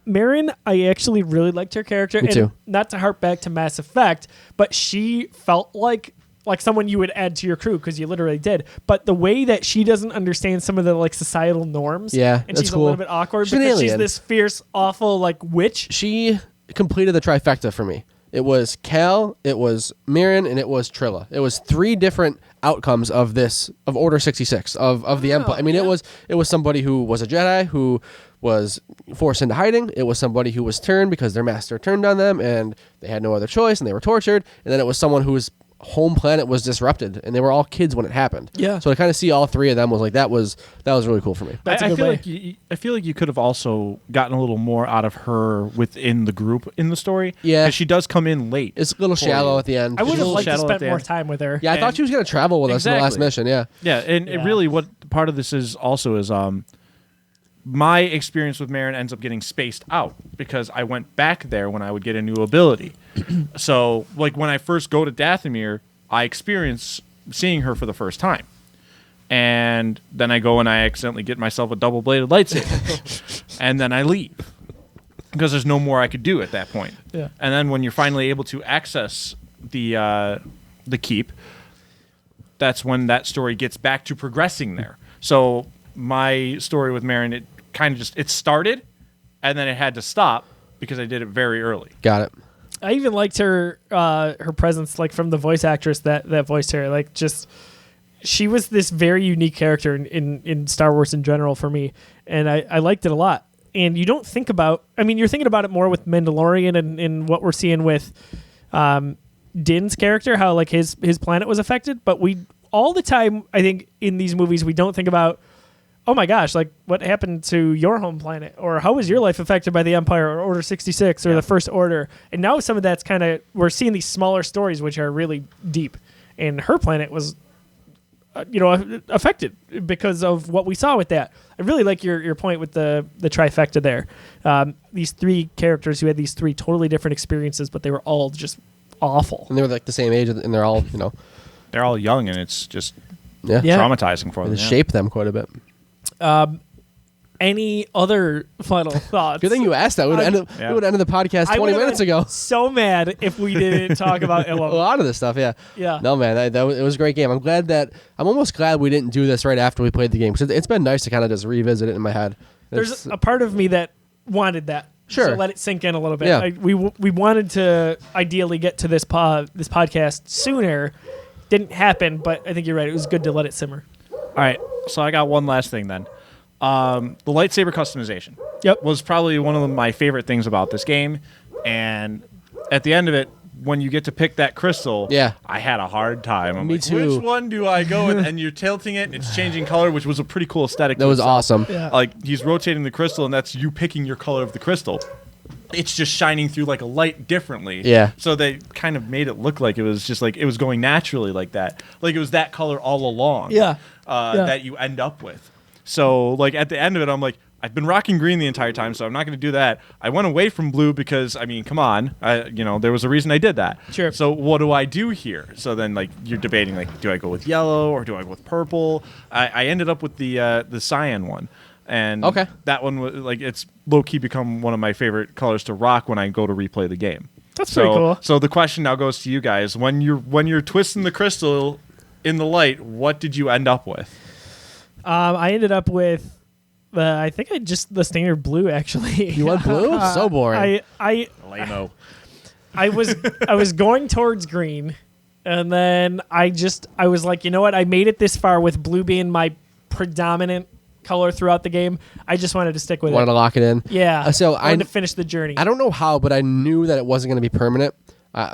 Speaker 1: Marin, I actually really liked her character.
Speaker 2: Me too.
Speaker 1: Not to harp back to Mass Effect, but she felt like someone you would add to your crew because you literally did. But the way that she doesn't understand some of the like societal norms, and
Speaker 2: that's
Speaker 1: she's
Speaker 2: cool.
Speaker 1: a little bit awkward
Speaker 2: She's an
Speaker 1: because she's
Speaker 2: alien.
Speaker 1: this fierce, awful like witch.
Speaker 2: She completed the trifecta for me. It was Cal, it was Marin, and it was Trilla. It was 3 different outcomes of Order 66 of the Empire. I mean, it was somebody who was a Jedi who was forced into hiding. It was somebody who was turned because their master turned on them and they had no other choice and they were tortured. And then it was someone whose home planet was disrupted and they were all kids when it happened.
Speaker 1: Yeah.
Speaker 2: So to kind of see all 3 of them was like that was really cool for me.
Speaker 1: That's a
Speaker 3: I
Speaker 1: good
Speaker 3: feel
Speaker 1: way.
Speaker 3: I feel like you could have also gotten a little more out of her within the group in the story.
Speaker 2: Yeah.
Speaker 3: 'Cause she does come in late.
Speaker 2: It's a little shallow at the end.
Speaker 1: I would have
Speaker 3: little
Speaker 1: liked to
Speaker 3: shadow at
Speaker 1: spend
Speaker 3: the
Speaker 1: more
Speaker 3: end.
Speaker 1: time with her.
Speaker 2: Yeah, I thought she was going to travel with us in the last mission. Yeah.
Speaker 3: Yeah, and it really what part of this is also is my experience with Marin ends up getting spaced out because I went back there when I would get a new ability. So, like when I first go to Dathomir, I experience seeing her for the first time. And then I go and I accidentally get myself a double-bladed lightsaber. And then I leave. because there's no more I could do at that point.
Speaker 1: Yeah.
Speaker 3: And then when you're finally able to access the keep, that's when that story gets back to progressing there. So my story with Marin, it kind of just, it started and then it had to stop because I did it very early.
Speaker 2: Got it.
Speaker 1: I even liked her presence, like from the voice actress that voiced her. Like, just she was this very unique character in Star Wars in general for me, and I liked it a lot. And you don't think about, I mean, you're thinking about it more with Mandalorian and what we're seeing with Din's character, how like his planet was affected. But we all the time, I think, in these movies, we don't think about, oh my gosh, like what happened to your home planet, or how was your life affected by the Empire or Order 66 or the First Order? And now some of that's kind of, we're seeing these smaller stories which are really deep. And her planet was, affected because of what we saw with that. I really like your point with the trifecta there. These three characters who had these three totally different experiences, but they were all just awful.
Speaker 2: And they were like the same age, and they're all,
Speaker 3: They're all young, and it's just
Speaker 2: Yeah.
Speaker 3: traumatizing for them.
Speaker 2: It shaped them quite a bit.
Speaker 1: Any other final thoughts?
Speaker 2: Good thing you asked that. We would have ended the podcast 20 minutes ago.
Speaker 1: So mad if we didn't talk about
Speaker 2: A
Speaker 1: Ilum.
Speaker 2: lot of this stuff, yeah.
Speaker 1: Yeah.
Speaker 2: No, man, it was a great game. I'm almost glad we didn't do this right after we played the game, because it's been nice to kind of just revisit it in my head.
Speaker 1: There's a part of me that wanted that.
Speaker 2: Sure.
Speaker 1: So let it sink in a little bit.
Speaker 2: Yeah.
Speaker 1: We wanted to ideally get to this podcast sooner. Didn't happen, but I think you're right. It was good to let it simmer.
Speaker 3: All right, so I got one last thing then. The lightsaber customization was probably one of my favorite things about this game, and at the end of it, when you get to pick that crystal, I had a hard time. I'm
Speaker 2: Me
Speaker 3: like,
Speaker 2: too.
Speaker 3: Which one do I go with? And you're tilting it, and it's changing color, which was a pretty cool aesthetic.
Speaker 2: That was awesome.
Speaker 1: Yeah.
Speaker 3: Like, he's rotating the crystal, and that's you picking your color of the crystal. It's just shining through like a light differently.
Speaker 2: Yeah.
Speaker 3: So they kind of made it look like it was just like it was going naturally like that. Like it was that color all along. That you end up with. So like at the end of it, I'm like, I've been rocking green the entire time, so I'm not going to do that. I went away from blue because, I mean, come on. There was a reason I did that.
Speaker 1: Sure.
Speaker 3: So what do I do here? So then like you're debating like, do I go with yellow or do I go with purple? I ended up with the cyan one. And that one was like, it's low key become one of my favorite colors to rock when I go to replay the game.
Speaker 1: That's pretty cool.
Speaker 3: So the question now goes to you guys: when you're twisting the crystal in the light, what did you end up with?
Speaker 1: I ended up with, I think the standard blue actually.
Speaker 2: You went blue? So boring.
Speaker 3: Lame-o.
Speaker 1: I was going towards green, and then I was like, you know what? I made it this far with blue being my predominant color throughout the game. I just wanted to stick with
Speaker 2: Wanted to lock it in.
Speaker 1: Yeah.
Speaker 2: So
Speaker 1: I wanted to finish the journey.
Speaker 2: I don't know how, but I knew that it wasn't going to be permanent.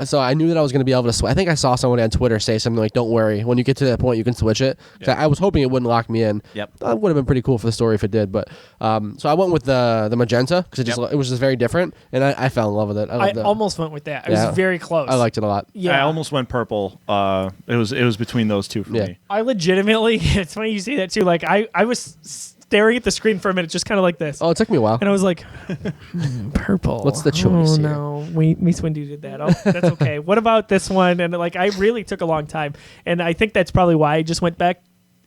Speaker 2: So I knew that I was going to be able to I think I saw someone on Twitter say something like, don't worry, when you get to that point, you can switch it. So I was hoping it wouldn't lock me in.
Speaker 3: Yep.
Speaker 2: That would have been pretty cool for the story if it did. But so I went with the magenta because it was just very different, and I fell in love with it.
Speaker 1: I almost went with that. I was very close.
Speaker 2: I liked it a lot.
Speaker 1: Yeah.
Speaker 3: I almost went purple. It was between those two for me.
Speaker 1: I legitimately, it's funny you say that too. Like I was staring at the screen for a minute, just kind of like this.
Speaker 2: Oh, it took me a while.
Speaker 1: And I was like, purple.
Speaker 2: What's the choice here?
Speaker 1: No, Miss Windy did that. Oh, that's okay. What about this one? And like, I really took a long time. And I think that's probably why I just went back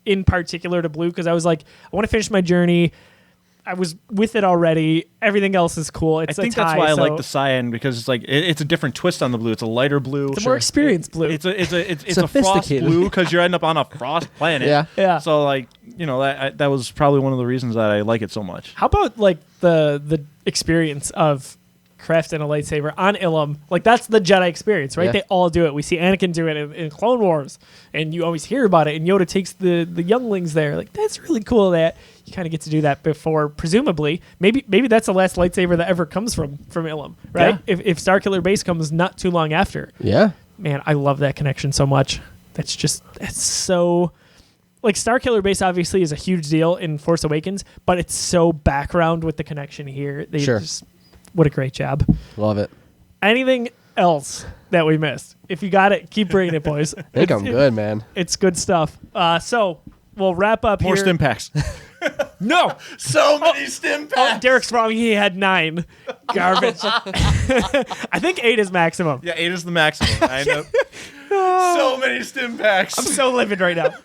Speaker 1: in particular to blue, because I was like, I want to finish my journey. I was with it already. Everything else is cool. It's
Speaker 3: I think that's why I like the cyan, because it's like it's a different twist on the blue. It's a lighter blue.
Speaker 1: It's a more experienced blue.
Speaker 3: It's a frost blue because you end up on a frost planet.
Speaker 1: Yeah.
Speaker 3: So like that was probably one of the reasons that I like it so much.
Speaker 1: How about like the experience of crafting a lightsaber on Ilum? Like that's the Jedi experience, right?
Speaker 2: Yeah.
Speaker 1: They all do it. We see Anakin do it in Clone Wars, and you always hear about it. And Yoda takes the younglings there. Like that's really cool that you kind of get to do that before, presumably. Maybe that's the last lightsaber that ever comes from Ilum, right?
Speaker 3: Yeah.
Speaker 1: If Starkiller Base comes not too long after.
Speaker 2: Yeah.
Speaker 1: Man, I love that connection so much. That's so. Like Starkiller Base obviously is a huge deal in Force Awakens, but it's so background with the connection here. What a great job.
Speaker 2: Love it.
Speaker 1: Anything else that we missed? If you got it, keep bringing it, boys.
Speaker 2: I think I'm good, man.
Speaker 1: It's good stuff. So we'll wrap up
Speaker 3: More
Speaker 1: here.
Speaker 3: stim packs.
Speaker 1: No.
Speaker 3: So many stim
Speaker 1: Oh,
Speaker 3: packs.
Speaker 1: Derek's wrong. He had 9. Garbage. I think 8 is maximum.
Speaker 3: Yeah, 8 is the maximum. I know. So many stim packs.
Speaker 1: I'm so livid right now.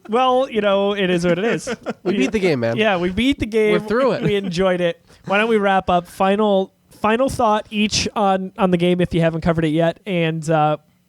Speaker 1: Well, it is what it is.
Speaker 2: We beat the game, man.
Speaker 1: Yeah, we beat the game.
Speaker 2: We're through it.
Speaker 1: We enjoyed it. Why don't we wrap up? Final final thought each on the game if you haven't covered it yet, and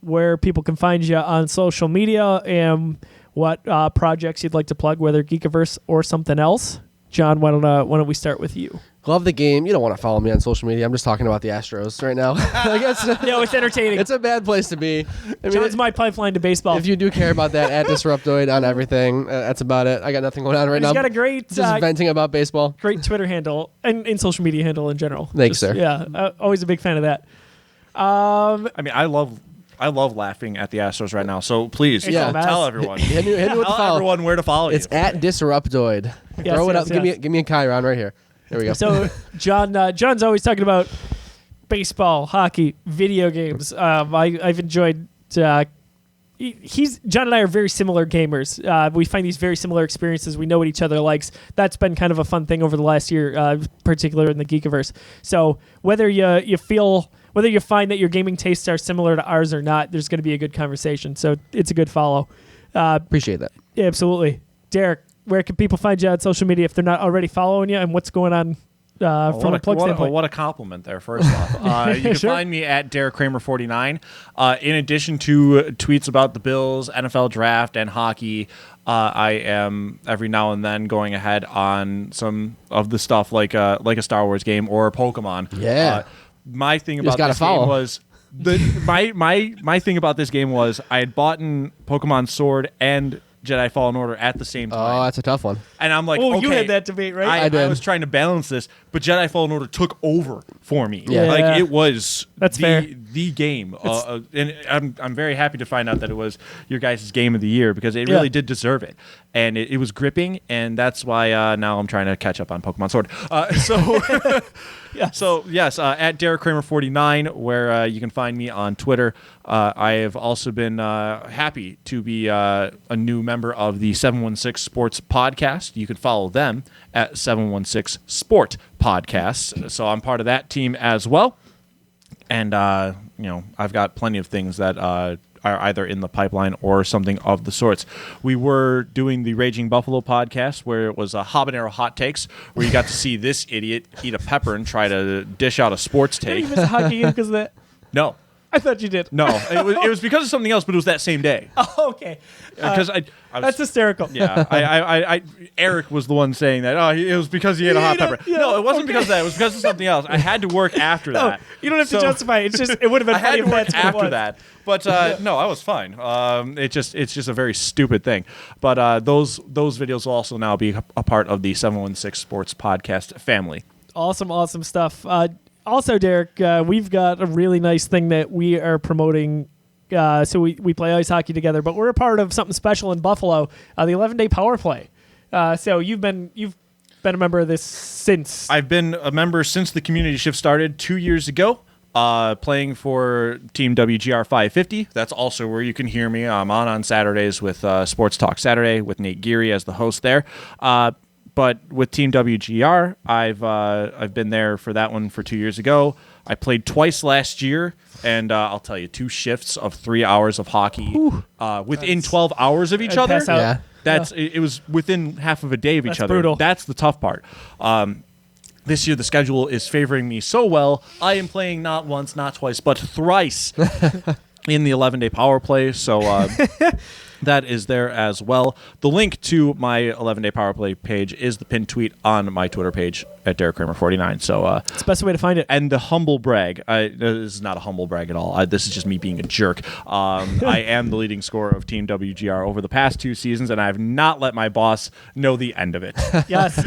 Speaker 1: where people can find you on social media, and what projects you'd like to plug, whether Geekiverse or something else. John, why don't we start with you?
Speaker 2: Love the game. You don't want to follow me on social media. I'm just talking about the Astros right now. I guess
Speaker 1: It's entertaining.
Speaker 2: it's a bad place to be. I mean,
Speaker 1: John's my pipeline to baseball.
Speaker 2: if you do care about that, at Disruptoid on everything. That's about it. I got nothing going on right now.
Speaker 1: He's got a great
Speaker 2: just venting about baseball.
Speaker 1: great Twitter handle and social media handle in general.
Speaker 2: Thanks, sir.
Speaker 1: Yeah, always a big fan of that.
Speaker 3: I mean, I love laughing at the Astros right now. So please, tell everyone.
Speaker 2: Hit me with the
Speaker 3: Tell
Speaker 2: follow.
Speaker 3: everyone where to follow
Speaker 2: It's
Speaker 3: you.
Speaker 2: at Disruptoid.
Speaker 1: Yes,
Speaker 2: Throw it
Speaker 1: yes,
Speaker 2: up.
Speaker 1: yes.
Speaker 2: Give me a Chiron right here. There we go.
Speaker 1: So John's always talking about baseball, hockey, video games. I've enjoyed. John and I are very similar gamers. We find these very similar experiences. We know what each other likes. That's been kind of a fun thing over the last year, particularly in the Geekiverse. So whether you find that your gaming tastes are similar to ours or not, there's going to be a good conversation. So it's a good follow.
Speaker 2: Appreciate that.
Speaker 1: Yeah, absolutely. Derek, where can people find you on social media if they're not already following you, and what's going on from a plug standpoint?
Speaker 3: What a compliment there, first off. You can find me at Derek Kramer 49. In addition to tweets about the Bills, NFL draft, and hockey, I am every now and then going ahead on some of the stuff like a Star Wars game or Pokemon.
Speaker 2: Yeah.
Speaker 3: My thing about this game was my thing about this game was I had bought Pokemon Sword and Jedi Fallen Order at the same time.
Speaker 2: Oh, that's a tough one.
Speaker 3: And I'm like,
Speaker 1: Oh,
Speaker 3: okay,
Speaker 1: you had that debate, right?
Speaker 2: I did.
Speaker 3: I was trying to balance this, but Jedi Fallen Order took over for me.
Speaker 2: Yeah.
Speaker 3: Like it was
Speaker 1: That's fair.
Speaker 3: the game. And I'm very happy to find out that it was your guys' game of the year because it really did deserve it. And it was gripping, and that's why now I'm trying to catch up on Pokemon Sword. So yes, at Derek Kramer 49, where you can find me on Twitter. I have also been happy to be a new member of the 716 Sports Podcast. You can follow them at 716 Sport Podcasts. So I'm part of that team as well. And I've got plenty of things that are either in the pipeline or something of the sorts. We were doing the Raging Buffalo podcast where it was a habanero hot takes, where you got to see this idiot eat a pepper and try to dish out a sports
Speaker 1: Did
Speaker 3: take.
Speaker 1: you miss a hockey game because of that?
Speaker 3: No,
Speaker 1: I thought you did.
Speaker 3: no, it was because of something else, but it was that same day.
Speaker 1: Oh, okay.
Speaker 3: Because I was,
Speaker 1: That's hysterical.
Speaker 3: yeah, I Eric was the one saying that. Oh, it was because he ate a hot pepper. No, it wasn't because of that. It was because of something else. I had to work after that.
Speaker 1: You don't have to
Speaker 3: So-
Speaker 1: justify it. It's just it would have been
Speaker 3: I had
Speaker 1: funny
Speaker 3: to
Speaker 1: if
Speaker 3: work
Speaker 1: that's what it
Speaker 3: after
Speaker 1: was.
Speaker 3: that, but no, I was fine. It's just a very stupid thing. But those videos will also now be a part of the 716 Sports Podcast family.
Speaker 1: Awesome stuff. Also, Derek, we've got a really nice thing that we are promoting. So we play ice hockey together, but we're a part of something special in Buffalo, the 11-day power play. So you've been a member of this since.
Speaker 3: I've been a member since the community shift started 2 years ago. Playing for Team WGR 550. That's also where you can hear me. I'm on Saturdays with Sports Talk Saturday with Nate Geary as the host there. But with Team WGR, I've been there for that one for 2 years ago. I played twice last year, and I'll tell you, 2 shifts of 3 hours of hockey within 12 hours of each
Speaker 1: I'd
Speaker 3: other.
Speaker 1: pass out.
Speaker 2: Yeah.
Speaker 3: It was within half of a day of each
Speaker 1: That's
Speaker 3: other.
Speaker 1: brutal.
Speaker 3: That's the tough part. This year, the schedule is favoring me so well. I am playing not once, not twice, but thrice in the 11-day power play. So that is there as well. The link to my 11-day power play page is the pinned tweet on my Twitter page at Derek Kramer 49. So
Speaker 1: It's the best way to find it.
Speaker 3: and the humble brag. This is not a humble brag at all. This is just me being a jerk. I am the leading scorer of Team WGR over the past 2 seasons, and I have not let my boss know the end of it.
Speaker 1: Yes.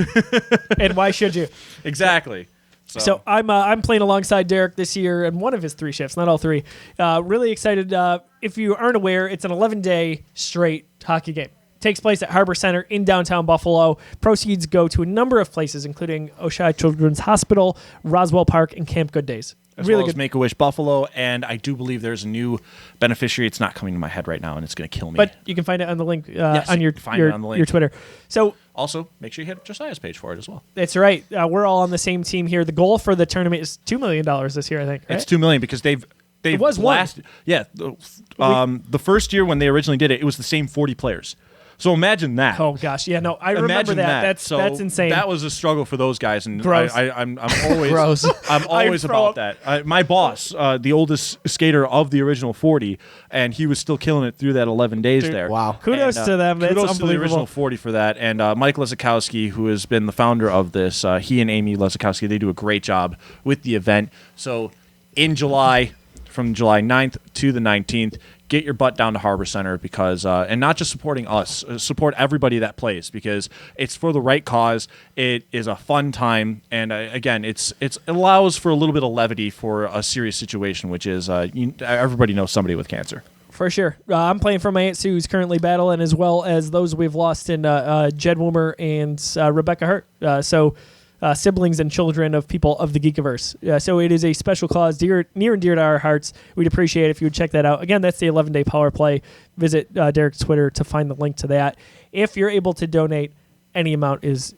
Speaker 1: And why should you?
Speaker 3: Exactly.
Speaker 1: So I'm playing alongside Derek this year in one of his 3 shifts, not all 3. Really excited. If you aren't aware, it's an 11-day straight hockey game. Takes place at Harbor Center in downtown Buffalo. Proceeds go to a number of places, including Oshai Children's Hospital, Roswell Park, and Camp Good Days.
Speaker 3: as
Speaker 1: Really
Speaker 3: well as
Speaker 1: good.
Speaker 3: Make-A-Wish Buffalo, and I do believe there's a new beneficiary. It's not coming to my head right now, and it's going to kill me.
Speaker 1: But you can find it on the link
Speaker 3: Yes,
Speaker 1: on
Speaker 3: you
Speaker 1: your
Speaker 3: can find it on the link.
Speaker 1: your Twitter. So
Speaker 3: Also, make sure you hit Josiah's page for it as well.
Speaker 1: that's right. We're all on the same team here. The goal for the tournament is $2 million this year, I think. Right?
Speaker 3: It's $2 million because they've
Speaker 1: It was
Speaker 3: The first year when they originally did it, it was the same 40 players. So imagine that.
Speaker 1: Oh gosh, yeah, no, I remember
Speaker 3: Imagine
Speaker 1: that.
Speaker 3: So
Speaker 1: That's insane.
Speaker 3: That was a struggle for those guys, and
Speaker 1: Gross.
Speaker 3: I'm always
Speaker 2: Gross.
Speaker 3: I'm always
Speaker 1: throw
Speaker 3: about
Speaker 1: up.
Speaker 3: that. My boss, the oldest skater of the original 40, and he was still killing it through that 11 days there.
Speaker 2: Wow.
Speaker 1: Kudos
Speaker 3: And,
Speaker 1: to them. That's
Speaker 3: kudos to the
Speaker 1: unbelievable.
Speaker 3: original 40 for that. And Mike Lezakowski, who has been the founder of this, he and Amy Lezakowski, they do a great job with the event. So in July, from July 9th to the 19th, get your butt down to Harbor Center because, and not just supporting us, support everybody that plays because it's for the right cause. It is a fun time, and again, it allows for a little bit of levity for a serious situation, which is everybody knows somebody with cancer.
Speaker 1: For sure. I'm playing for my Aunt Sue, who's currently battling, as well as those we've lost in Jed Woomer and Rebecca Hurt. So siblings and children of people of the Geekiverse. So it is a special cause near and dear to our hearts. We'd appreciate it if you would check that out. Again, that's the 11-day power play. Visit Derek's Twitter to find the link to that. If you're able to donate, any amount is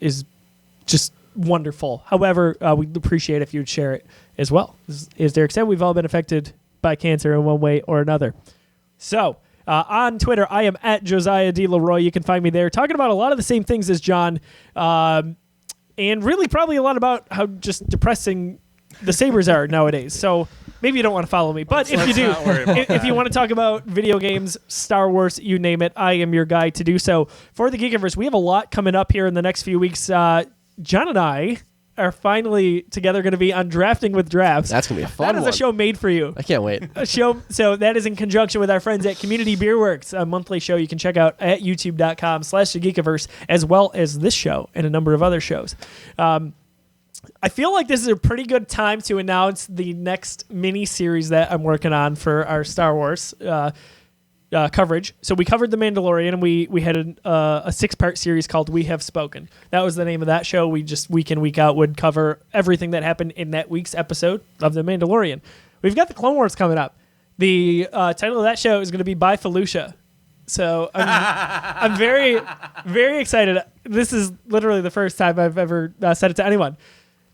Speaker 1: just wonderful. However, we'd appreciate if you would share it as well. As Derek said, we've all been affected by cancer in one way or another. So, on Twitter, I am at Josiah D. Leroy. You can find me there talking about a lot of the same things as John, and really probably a lot about how just depressing the Sabres are nowadays. So maybe you don't want to follow me. But if you do, if you want to talk about video games, Star Wars, you name it, I am your guy to do so. For the Geekiverse, we have a lot coming up here in the next few weeks. John and I are finally together going to be on Drafting with Drafts.
Speaker 2: That's going to be a fun one.
Speaker 1: That is a show made for you.
Speaker 2: I can't wait.
Speaker 1: A show. So that is in conjunction with our friends at Community Beer Works, a monthly show you can check out at youtube.com/thegeekiverse, as well as this show and a number of other shows. I feel like this is a pretty good time to announce the next mini series that I'm working on for our Star Wars coverage. So we covered The Mandalorian, and we had a 6-part series called We Have Spoken. That was the name of that show. We just week in, week out would cover everything that happened in that week's episode of The Mandalorian. We've got the Clone Wars coming up. The title of that show is going to be By Felucia. So I'm very, very excited. This is literally the first time I've ever said it to anyone.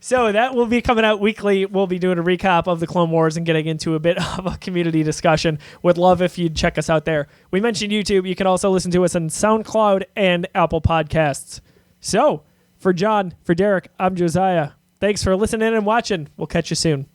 Speaker 1: So that will be coming out weekly. We'll be doing a recap of the Clone Wars and getting into a bit of a community discussion. Would love if you'd check us out there. We mentioned YouTube. You can also listen to us on SoundCloud and Apple Podcasts. So for John, for Derek, I'm Josiah. Thanks for listening and watching. We'll catch you soon.